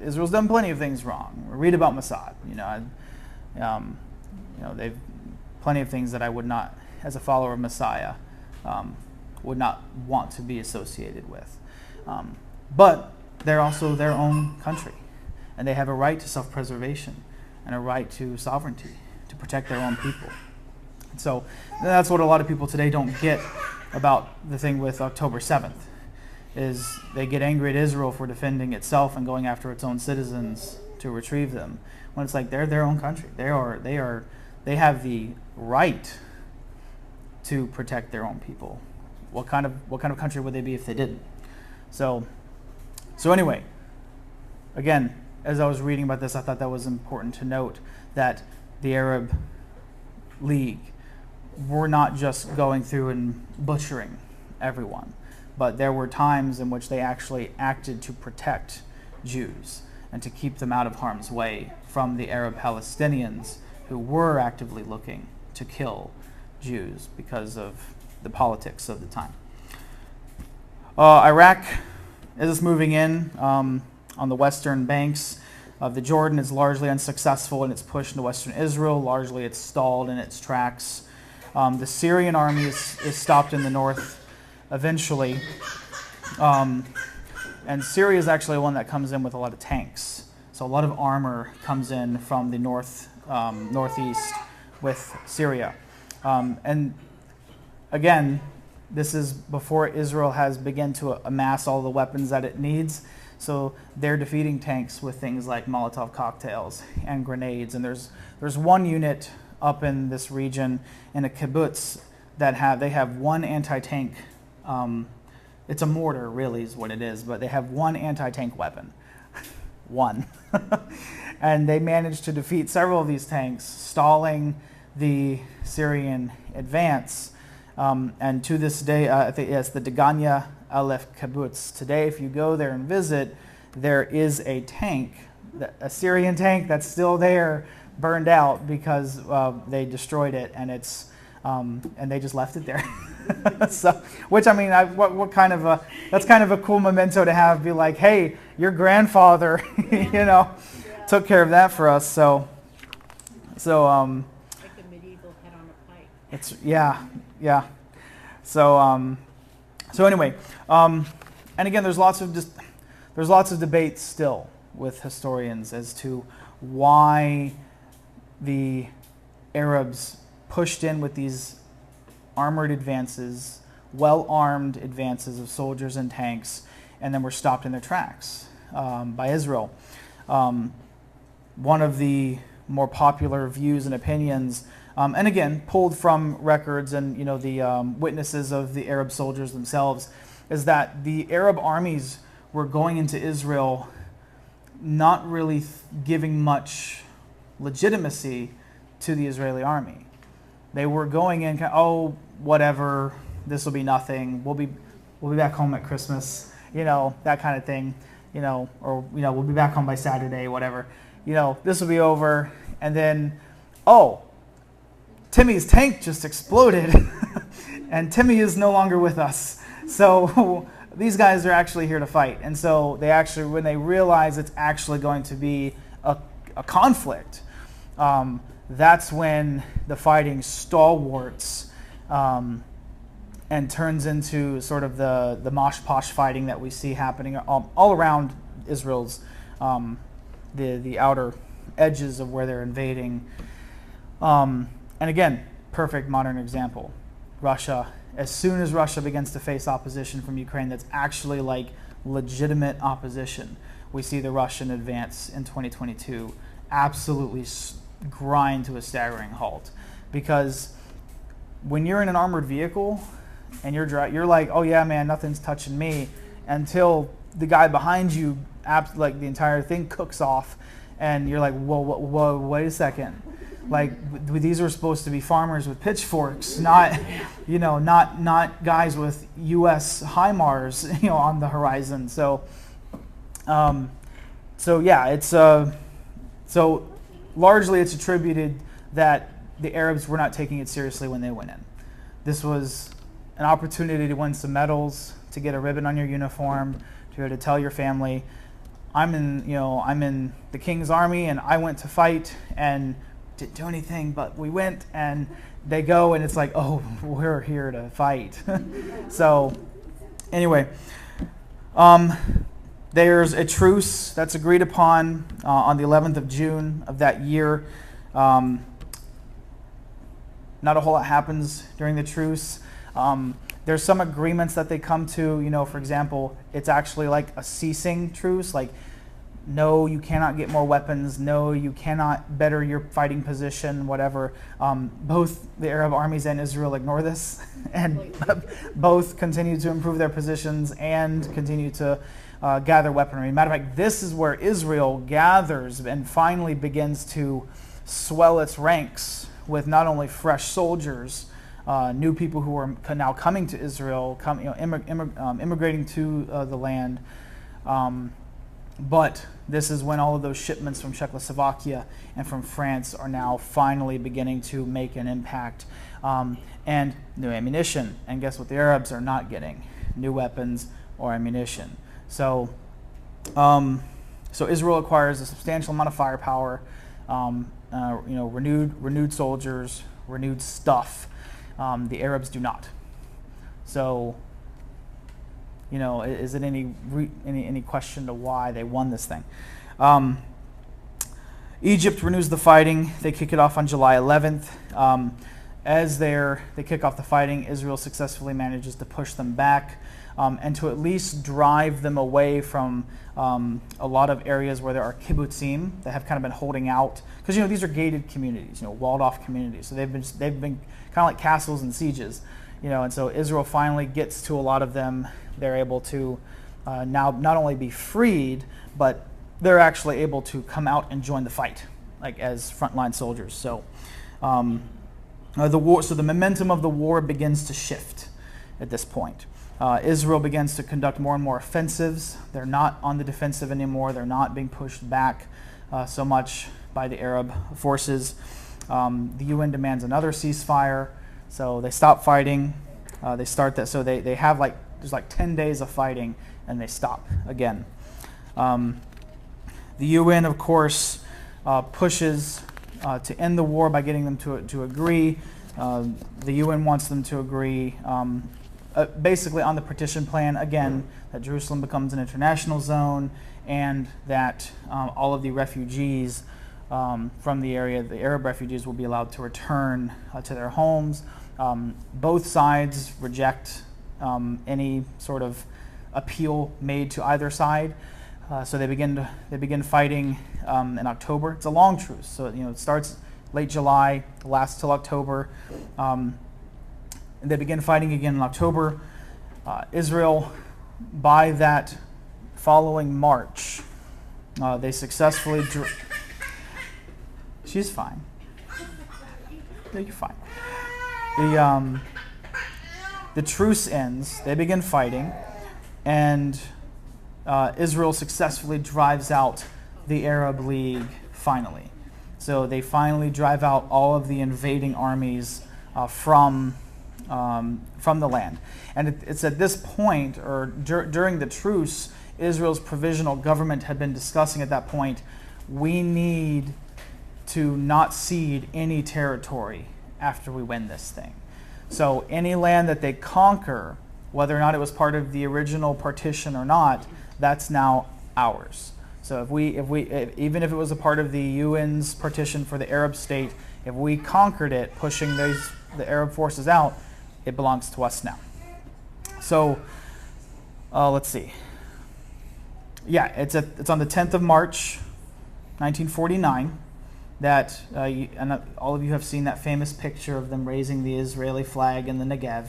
Israel's done plenty of things wrong. Read about Mossad, they've plenty of things that I would not, as a follower of Messiah, would not want to be associated with. But they're also their own country, and they have a right to self-preservation and a right to sovereignty, to protect their own people. And so that's what a lot of people today don't get about the thing with October 7th, is they get angry at Israel for defending itself and going after its own citizens to retrieve them, when it's like they're their own country. They have the right to protect their own people. What kind of country would they be if they didn't? So anyway, again, as I was reading about this, I thought that was important to note, that the Arab League were not just going through and butchering everyone, but there were times in which they actually acted to protect Jews and to keep them out of harm's way from the Arab Palestinians who were actively looking to kill Jews because of the politics of the time. Iraq is moving in on the western banks of the Jordan. Is largely unsuccessful in its push into western Israel. Largely it's stalled in its tracks. The Syrian army is stopped in the north eventually. And Syria is actually one that comes in with a lot of tanks. So a lot of armor comes in from the northeast with Syria. And again, this is before Israel has begun to amass all the weapons that it needs. So they're defeating tanks with things like Molotov cocktails and grenades. And there's one unit up in this region in a kibbutz that have one anti-tank. It's a mortar, really, is what it is, but they have one anti-tank weapon. One. And they managed to defeat several of these tanks, stalling the Syrian advance. And to this day, I think it's the Degania Aleph kibbutz. Today, if you go there and visit, there is a tank, a Syrian tank that's still there, burned out because they destroyed it, and and they just left it there. So, which, I mean, that's kind of a cool memento to have. Be like, hey, your grandfather, took care of that for us. So Like the medieval head on a pike. It's yeah. So anyway, and again, there's lots of debate still with historians as to why the Arabs pushed in with these armored advances, well-armed advances of soldiers and tanks, and then were stopped in their tracks by Israel. One of the more popular views and opinions, and again, pulled from records and the witnesses of the Arab soldiers themselves, is that the Arab armies were going into Israel not really giving much legitimacy to the Israeli army. They were going in, whatever, this will be nothing. We'll be back home at Christmas, that kind of thing, or we'll be back home by Saturday, whatever. This will be over, and then, Timmy's tank just exploded, and Timmy is no longer with us. So these guys are actually here to fight. And so they actually, when they realize it's actually going to be a conflict, that's when the fighting stalwarts and turns into sort of the mosh-posh fighting that we see happening all around Israel's, the outer edges of where they're invading. And again, perfect modern example. Russia, as soon as Russia begins to face opposition from Ukraine that's actually like legitimate opposition, we see the Russian advance in 2022 absolutely grind to a staggering halt. Because when you're in an armored vehicle and you're like, oh yeah, man, nothing's touching me, until the guy behind you, like the entire thing cooks off, and you're like, whoa, wait a second. Like these were supposed to be farmers with pitchforks, not, not guys with U.S. HIMARS, on the horizon. So, yeah, it's so largely it's attributed that the Arabs were not taking it seriously when they went in. This was an opportunity to win some medals, to get a ribbon on your uniform, to be able to tell your family, I'm in the King's army and I went to fight and didn't do anything, but we went. And they go and it's like, oh, we're here to fight. So anyway, there's a truce that's agreed upon on the 11th of June of that year. Not a whole lot happens during the truce. There's some agreements that they come to, for example, it's actually like a ceasing truce, like, no, you cannot get more weapons, no, you cannot better your fighting position, whatever. Both the Arab armies and Israel ignore this, and both continue to improve their positions and continue to gather weaponry. Matter of fact, this is where Israel gathers and finally begins to swell its ranks with not only fresh soldiers, new people who are now coming to Israel, immigrating to the land. But this is when all of those shipments from Czechoslovakia and from France are now finally beginning to make an impact. And new ammunition. And guess what the Arabs are not getting? New weapons or ammunition. So Israel acquires a substantial amount of firepower, renewed soldiers, renewed stuff. The Arabs do not. So, is it any question to why they won this thing? Egypt renews the fighting. They kick it off on July 11th. As they kick off the fighting, Israel successfully manages to push them back and to at least drive them away from a lot of areas where there are kibbutzim that have kind of been holding out. Because these are gated communities, walled off communities. So they've been kind of like castles and sieges, and so Israel finally gets to a lot of them. They're able to now not only be freed, but they're actually able to come out and join the fight, like as frontline soldiers. So the momentum of the war begins to shift at this point. Israel begins to conduct more and more offensives. They're not on the defensive anymore. They're not being pushed back so much by the Arab forces. The UN demands another ceasefire, so they stop fighting. They start that, so they have there's 10 days of fighting, and they stop again. The UN, of course, pushes to end the war by getting them to agree. The UN wants them to agree basically on the partition plan, again, that Jerusalem becomes an international zone and that all of the refugees from the area, the Arab refugees, will be allowed to return to their homes. Both sides reject any sort of appeal made to either side. So they begin fighting in October. It's a long truce, so it starts late July, lasts till October. And they begin fighting again in October. Israel, by that following March, they successfully she's fine. No, you're fine. The truce ends. They begin fighting, and Israel successfully drives out the Arab League finally. So they finally drive out all of the invading armies from the land. And it's at this point, or during the truce, Israel's provisional government had been discussing at that point, we need to not cede any territory after we win this thing. So any land that they conquer, whether or not it was part of the original partition or not, that's now ours. So even if it was a part of the UN's partition for the Arab state, if we conquered it, pushing the Arab forces out, it belongs to us now. So let's see. Yeah, it's on the 10th of March, 1949, that and all of you have seen that famous picture of them raising the Israeli flag in the Negev.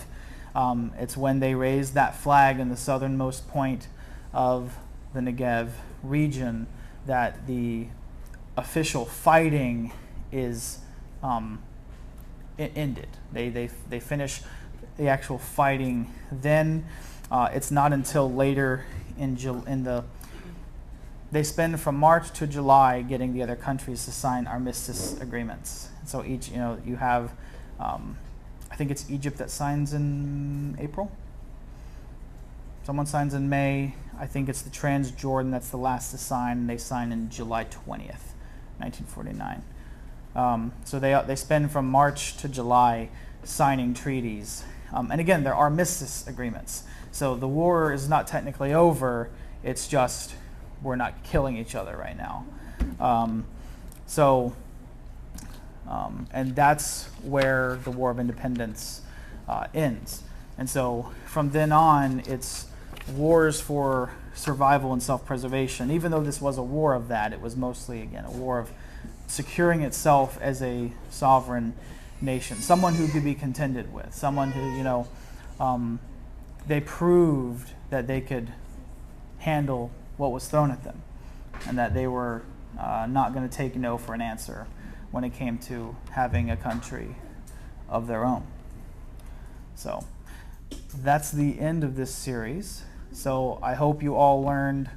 It's when they raised that flag in the southernmost point of the Negev region that the official fighting is it ended. They finish the actual fighting. Then it's not until later they spend from March to July getting the other countries to sign armistice agreements. So each, you have, I think it's Egypt that signs in April. Someone signs in May. I think it's the Transjordan that's the last to sign, and they sign in July 20th, 1949. So they spend from March to July signing treaties. And again, there are armistice agreements. So the war is not technically over. It's just we're not killing each other right now. And that's where the War of Independence ends. And so from then on, it's wars for survival and self-preservation. Even though this was a war of that, it was mostly, again, a war of securing itself as a sovereign nation, someone who could be contended with, someone who, they proved that they could handle what was thrown at them, and that they were not going to take no for an answer when it came to having a country of their own. So that's the end of this series. So I hope you all learned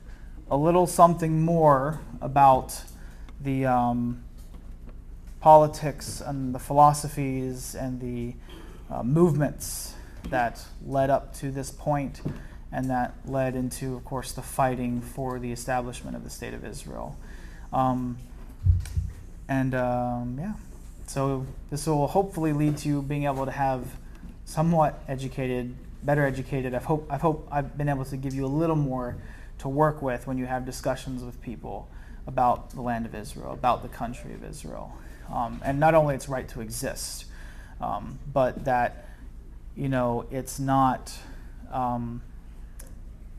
a little something more about the politics and the philosophies and the movements that led up to this point, and that led into, of course, the fighting for the establishment of the State of Israel. So this will hopefully lead to you being able to have somewhat educated, better educated. I hope I've been able to give you a little more to work with when you have discussions with people about the land of Israel, about the country of Israel, and not only its right to exist, but that it's not.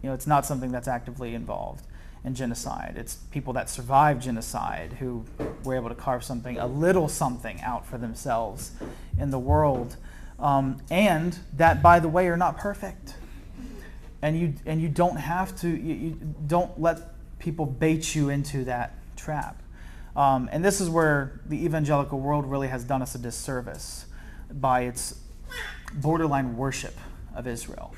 It's not something that's actively involved in genocide. It's people that survived genocide who were able to carve a little something out for themselves in the world, and that, by the way, are not perfect. And you don't have to. You don't let people bait you into that trap. And this is where the evangelical world really has done us a disservice by its borderline worship of Israel.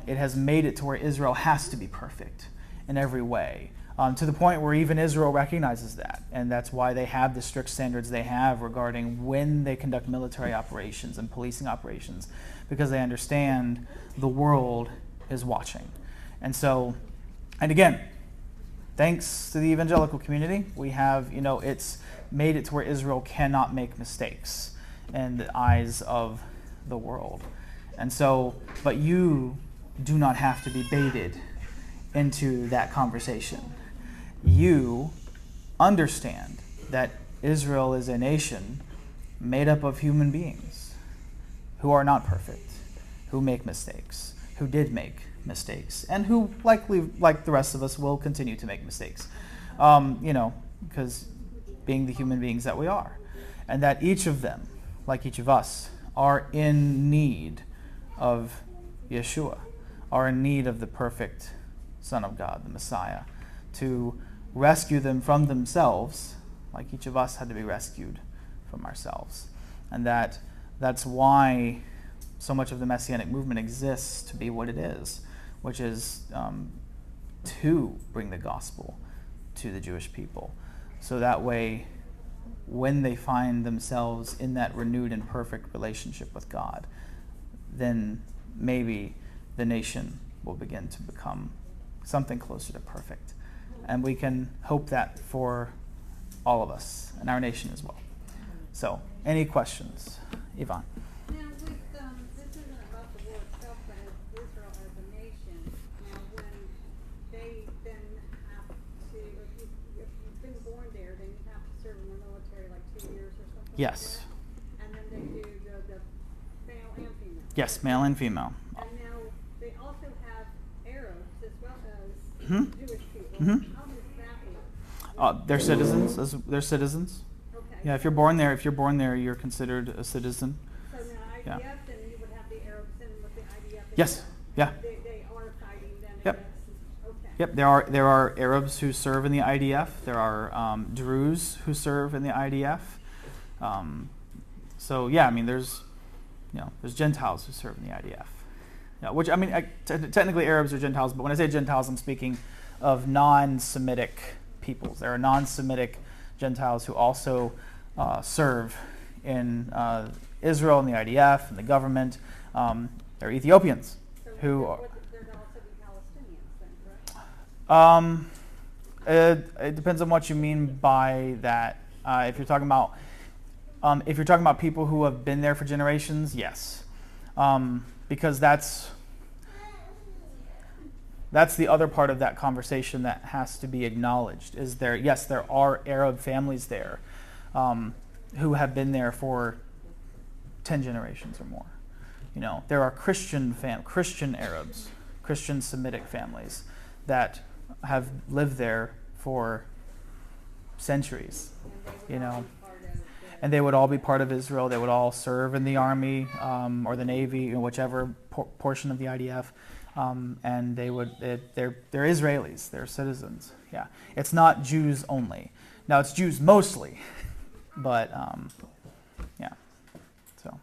It has made it to where Israel has to be perfect in every way, to the point where even Israel recognizes that. And that's why they have the strict standards they have regarding when they conduct military operations and policing operations, because they understand the world is watching. And again, thanks to the evangelical community, we have, it's made it to where Israel cannot make mistakes in the eyes of the world. And but you do not have to be baited into that conversation. You understand that Israel is a nation made up of human beings who are not perfect, who make mistakes, who did make mistakes, and who likely, like the rest of us, will continue to make mistakes, because being the human beings that we are. And that each of them, like each of us, are in need of Yeshua, are in need of the perfect Son of God, the Messiah, to rescue them from themselves, like each of us had to be rescued from ourselves. And that's why so much of the Messianic movement exists to be what it is, which is to bring the gospel to the Jewish people. So that way, when they find themselves in that renewed and perfect relationship with God, then maybe the nation will begin to become something closer to perfect. And we can hope that for all of us and our nation as well. So, any questions? Yvonne? Now, this isn't about the war itself, but as Israel as a nation. Now, when they then have to, if you've been born there, then you have to serve in the military like 2 years or something. Yes. Like that. And then they do the male and female. Yes, male and female. And now they also have Arabs as well as Mhm. Jewish people. Mhm. How does that work? They're citizens. They're citizens. Okay. Yeah, if you're born there, you're considered a citizen. So now Yeah. IDF, then you would have the Arabs in with the IDF. Yes. Yeah. They are fighting then Yep. against. Okay. Yep. There are Arabs who serve in the IDF. There are Druze who serve in the IDF. So yeah, I mean, there's Gentiles who serve in the IDF. Yeah, which I mean, technically Arabs are Gentiles, but when I say Gentiles, I'm speaking of non-Semitic peoples. There are non-Semitic Gentiles who also serve in Israel and the IDF and the government. There are Ethiopians So who. there'd also be Palestinians then, correct? It depends on what you mean by that. If you're talking about people who have been there for generations, yes, because that's the other part of that conversation that has to be acknowledged. Is there? Yes, there are Arab families there who have been there for 10 generations or more. There are Christian Arabs, Christian Semitic families that have lived there for centuries, and they would all be part of Israel. They would all serve in the army or the navy, whichever portion of the IDF, and they're Israelis. They're citizens. Yeah, it's not Jews only. Now it's Jews mostly, but yeah. So.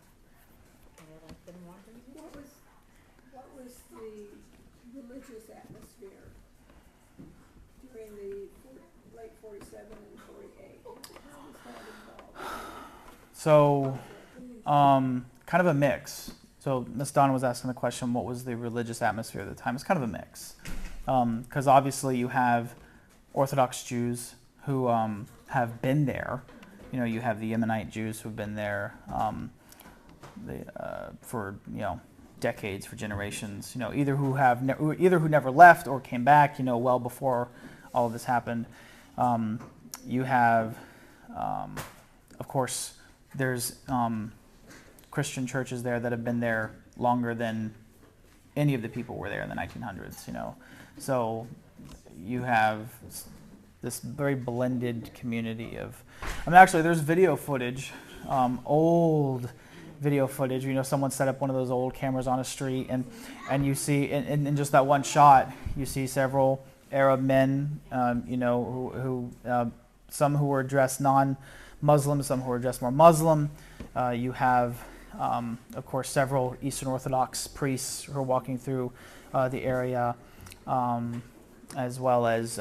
What was the religious atmosphere during the late 47 and 48? How was that involved? So, kind of a mix. So Miss Donna was asking the question, what was the religious atmosphere at the time? It's kind of a mix. Because obviously you have Orthodox Jews who have been there. You have the Yemenite Jews who have been there for decades, for generations. Either who never left or came back. Well before all of this happened. You have, of course, there's Christian churches there that have been there longer than any of the people were there in the 1900s. So you have this very blended community of. Actually, there's video footage, old video footage. Someone set up one of those old cameras on a street, and you see in just that one shot, you see several Arab men, who some who were dressed non-Muslim, some who were dressed more Muslim. You have, of course, several Eastern Orthodox priests who are walking through the area, as well as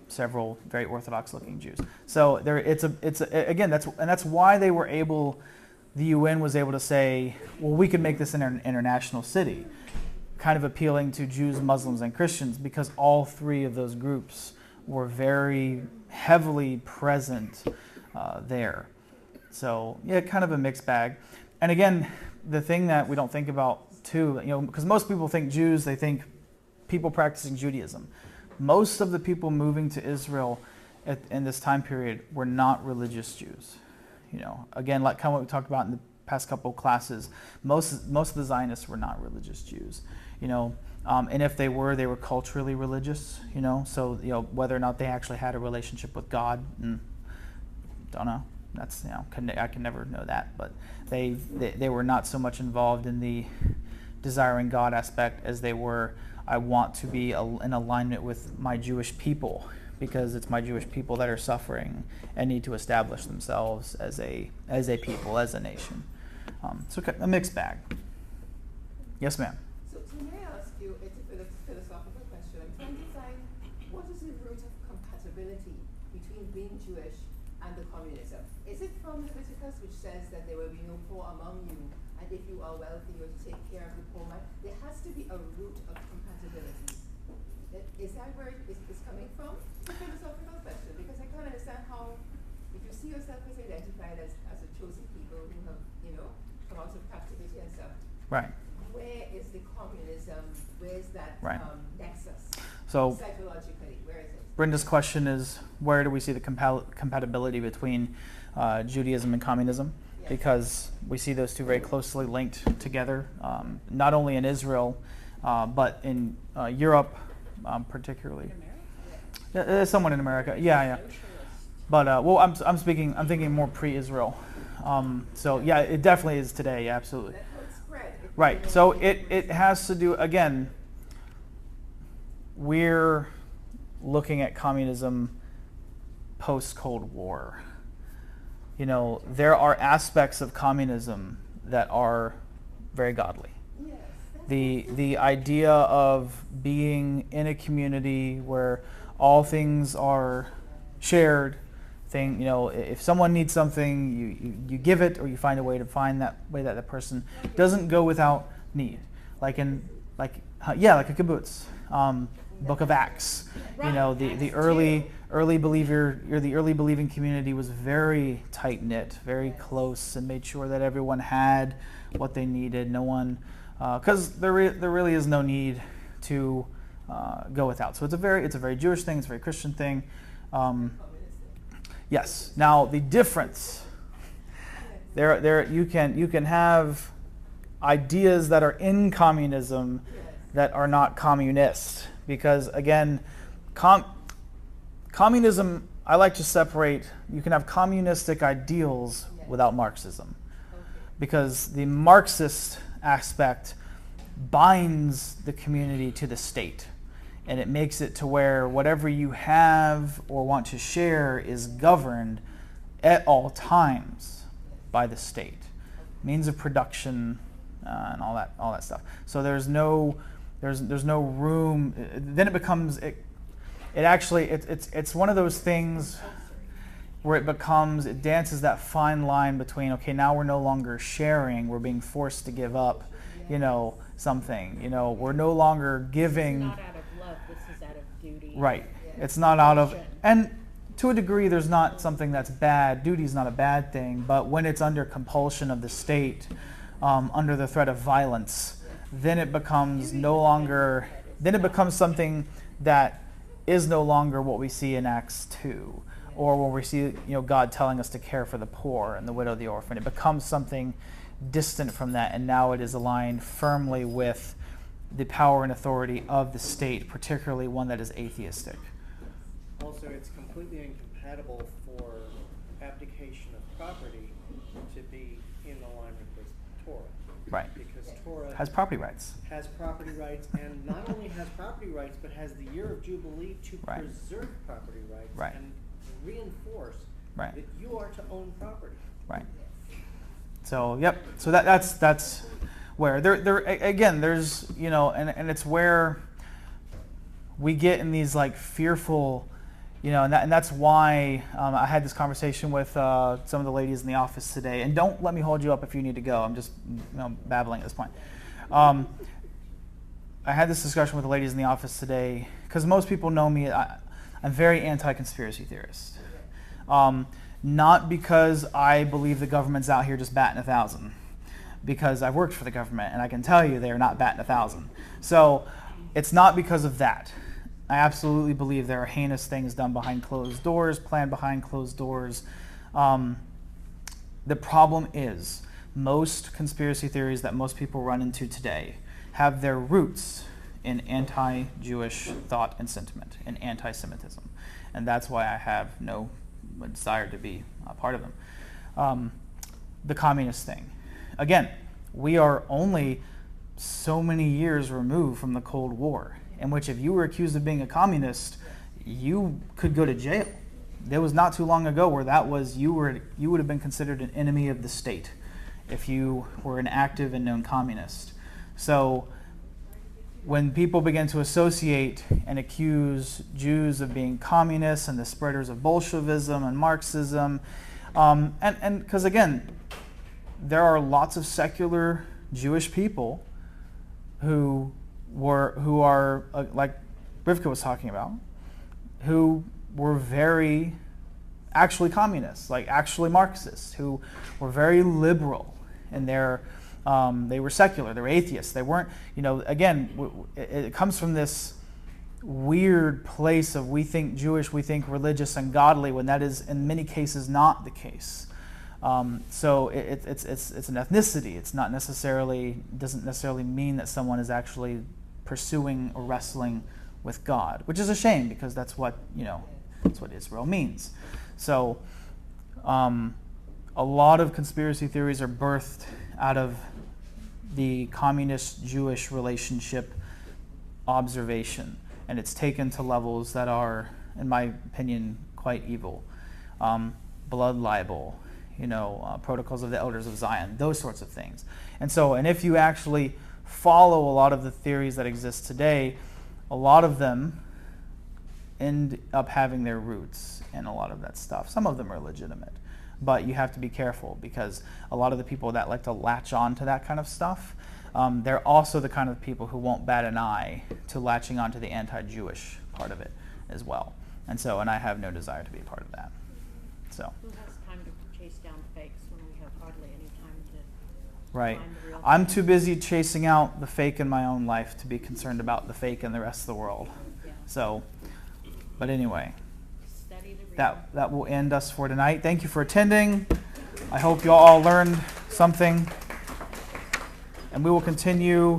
several very Orthodox-looking Jews. So that's why they were able. The UN was able to say, well, we could make this an international city, kind of appealing to Jews, Muslims, and Christians, because all three of those groups were very heavily present there. So yeah, kind of a mixed bag. And again, the thing that we don't think about too, because most people think Jews, they think people practicing Judaism. Most of the people moving to Israel in this time period were not religious Jews. Again, like kind of what we talked about in the past couple of classes, most of the Zionists were not religious Jews. And if they were culturally religious. So whether or not they actually had a relationship with God, don't know. That's I can never know that. But they were not so much involved in the desiring God aspect as they were. I want to be in alignment with my Jewish people, because it's my Jewish people that are suffering and need to establish themselves as a people, as a nation. So a mixed bag. Yes, ma'am. So may I ask you, it's a philosophical question. I'm trying to find what is the root of compatibility between being Jewish and the communism? Is it from Leviticus, which says that there will be no poor among you, and if you are wealthy, you're to take care of the poor man? There has to be a root of compatibility. Is that where it's coming from? It's a philosophical question, because I can't understand how, if you see yourself as identified as a chosen people who have, come out of captivity and stuff. Right. Where is the communism? Where is that nexus? So psychologically, where is it? Brenda's question is, where do we see the compatibility between Judaism and communism? Yes. Because we see those two very closely linked together, not only in Israel, but in Europe, particularly. Someone in America, yeah. But I'm thinking more pre-Israel. So yeah, it definitely is today, absolutely. Right. So it has to do, again, we're looking at communism post-Cold War. there are aspects of communism that are very godly. Yes. The idea of being in a community where all things are shared, if someone needs something, you give it, or you find a way to find that way that person doesn't go without need, like a kibbutz, Book of Acts. The early believing community was very tight knit, very close, and made sure that everyone had what they needed. No one, because there really is no need to go without. So it's a very Jewish thing. It's a very Christian thing. Yes. Now the difference there you can have ideas that are in communism that are not communist, because again, communism, I like to separate. You can have communistic ideals without Marxism, because the Marxist aspect binds the community to the state, and it makes it to where whatever you have or want to share is governed at all times by the state, means of production, and all that stuff. So there's no room. Then it becomes it's one of those things where it dances that fine line between, okay, now we're no longer sharing, we're being forced to give up, something. We're no longer giving. It's not out of love, this is out of duty. Right. It's not out of, and to a degree, there's not something that's bad. Duty is not a bad thing, but when it's under compulsion of the state, under the threat of violence, then it becomes something that is no longer what we see in Acts 2, or when we see God telling us to care for the poor and the widow, the orphan. It becomes something distant from that, and now it is aligned firmly with the power and authority of the state, particularly one that is atheistic. Also, it's completely incompatible for abdication of property to be in alignment with Torah. Right. Because Torah Has property rights. has property rights, and not only has property rights, but has the year of Jubilee to Right. preserve property rights Right. and reinforce Right. that you are to own property. Right. So So that's where there again, there's and it's where we get in these like fearful, and that's why I had this conversation with some of the ladies in the office today. And don't let me hold you up if you need to go. I'm just babbling at this point. I had this discussion with the ladies in the office today because most people know me. I'm very anti-conspiracy theorist. Not because I believe the government's out here just batting 1,000, because I've worked for the government and I can tell you they are not batting 1,000. So it's not because of that. I absolutely believe there are heinous things done behind closed doors, planned behind closed doors. The problem is most conspiracy theories that most people run into today have their roots in anti-Jewish thought and sentiment, and anti-Semitism. And that's why I have no desire to be a part of them. The communist thing. Again, we are only so many years removed from the Cold War, in which if you were accused of being a communist, you could go to jail. There was not too long ago where you would have been considered an enemy of the state if you were an active and known communist. So when people begin to associate and accuse Jews of being communists and the spreaders of Bolshevism and Marxism, and because again, there are lots of secular Jewish people who are like Rivka was talking about, who were very actually communists, like actually Marxists, who were very liberal in their. They were secular. They were atheists. They weren't. Again, it comes from this weird place of we think Jewish, we think religious and godly, when that is in many cases not the case. So it's an ethnicity. It's not doesn't necessarily mean that someone is actually pursuing or wrestling with God, which is a shame because that's what Israel means. So a lot of conspiracy theories are birthed out of the communist-Jewish relationship observation, and it's taken to levels that are, in my opinion, quite evil. Blood libel, Protocols of the Elders of Zion, those sorts of things. And if you actually follow a lot of the theories that exist today, a lot of them end up having their roots in a lot of that stuff. Some of them are legitimate, but you have to be careful, because a lot of the people that like to latch on to that kind of stuff, they're also the kind of people who won't bat an eye to latching on to the anti-Jewish part of it as well. And I have no desire to be a part of that. So. Who has time to chase down fakes when we have hardly any time to Right. find the real I'm thing? too busy chasing out the fake in my own life to be concerned about the fake in the rest of the world. Yeah. So, but anyway, Study the real. that will end us for tonight. Thank you for attending. I hope you all learned something. And we will continue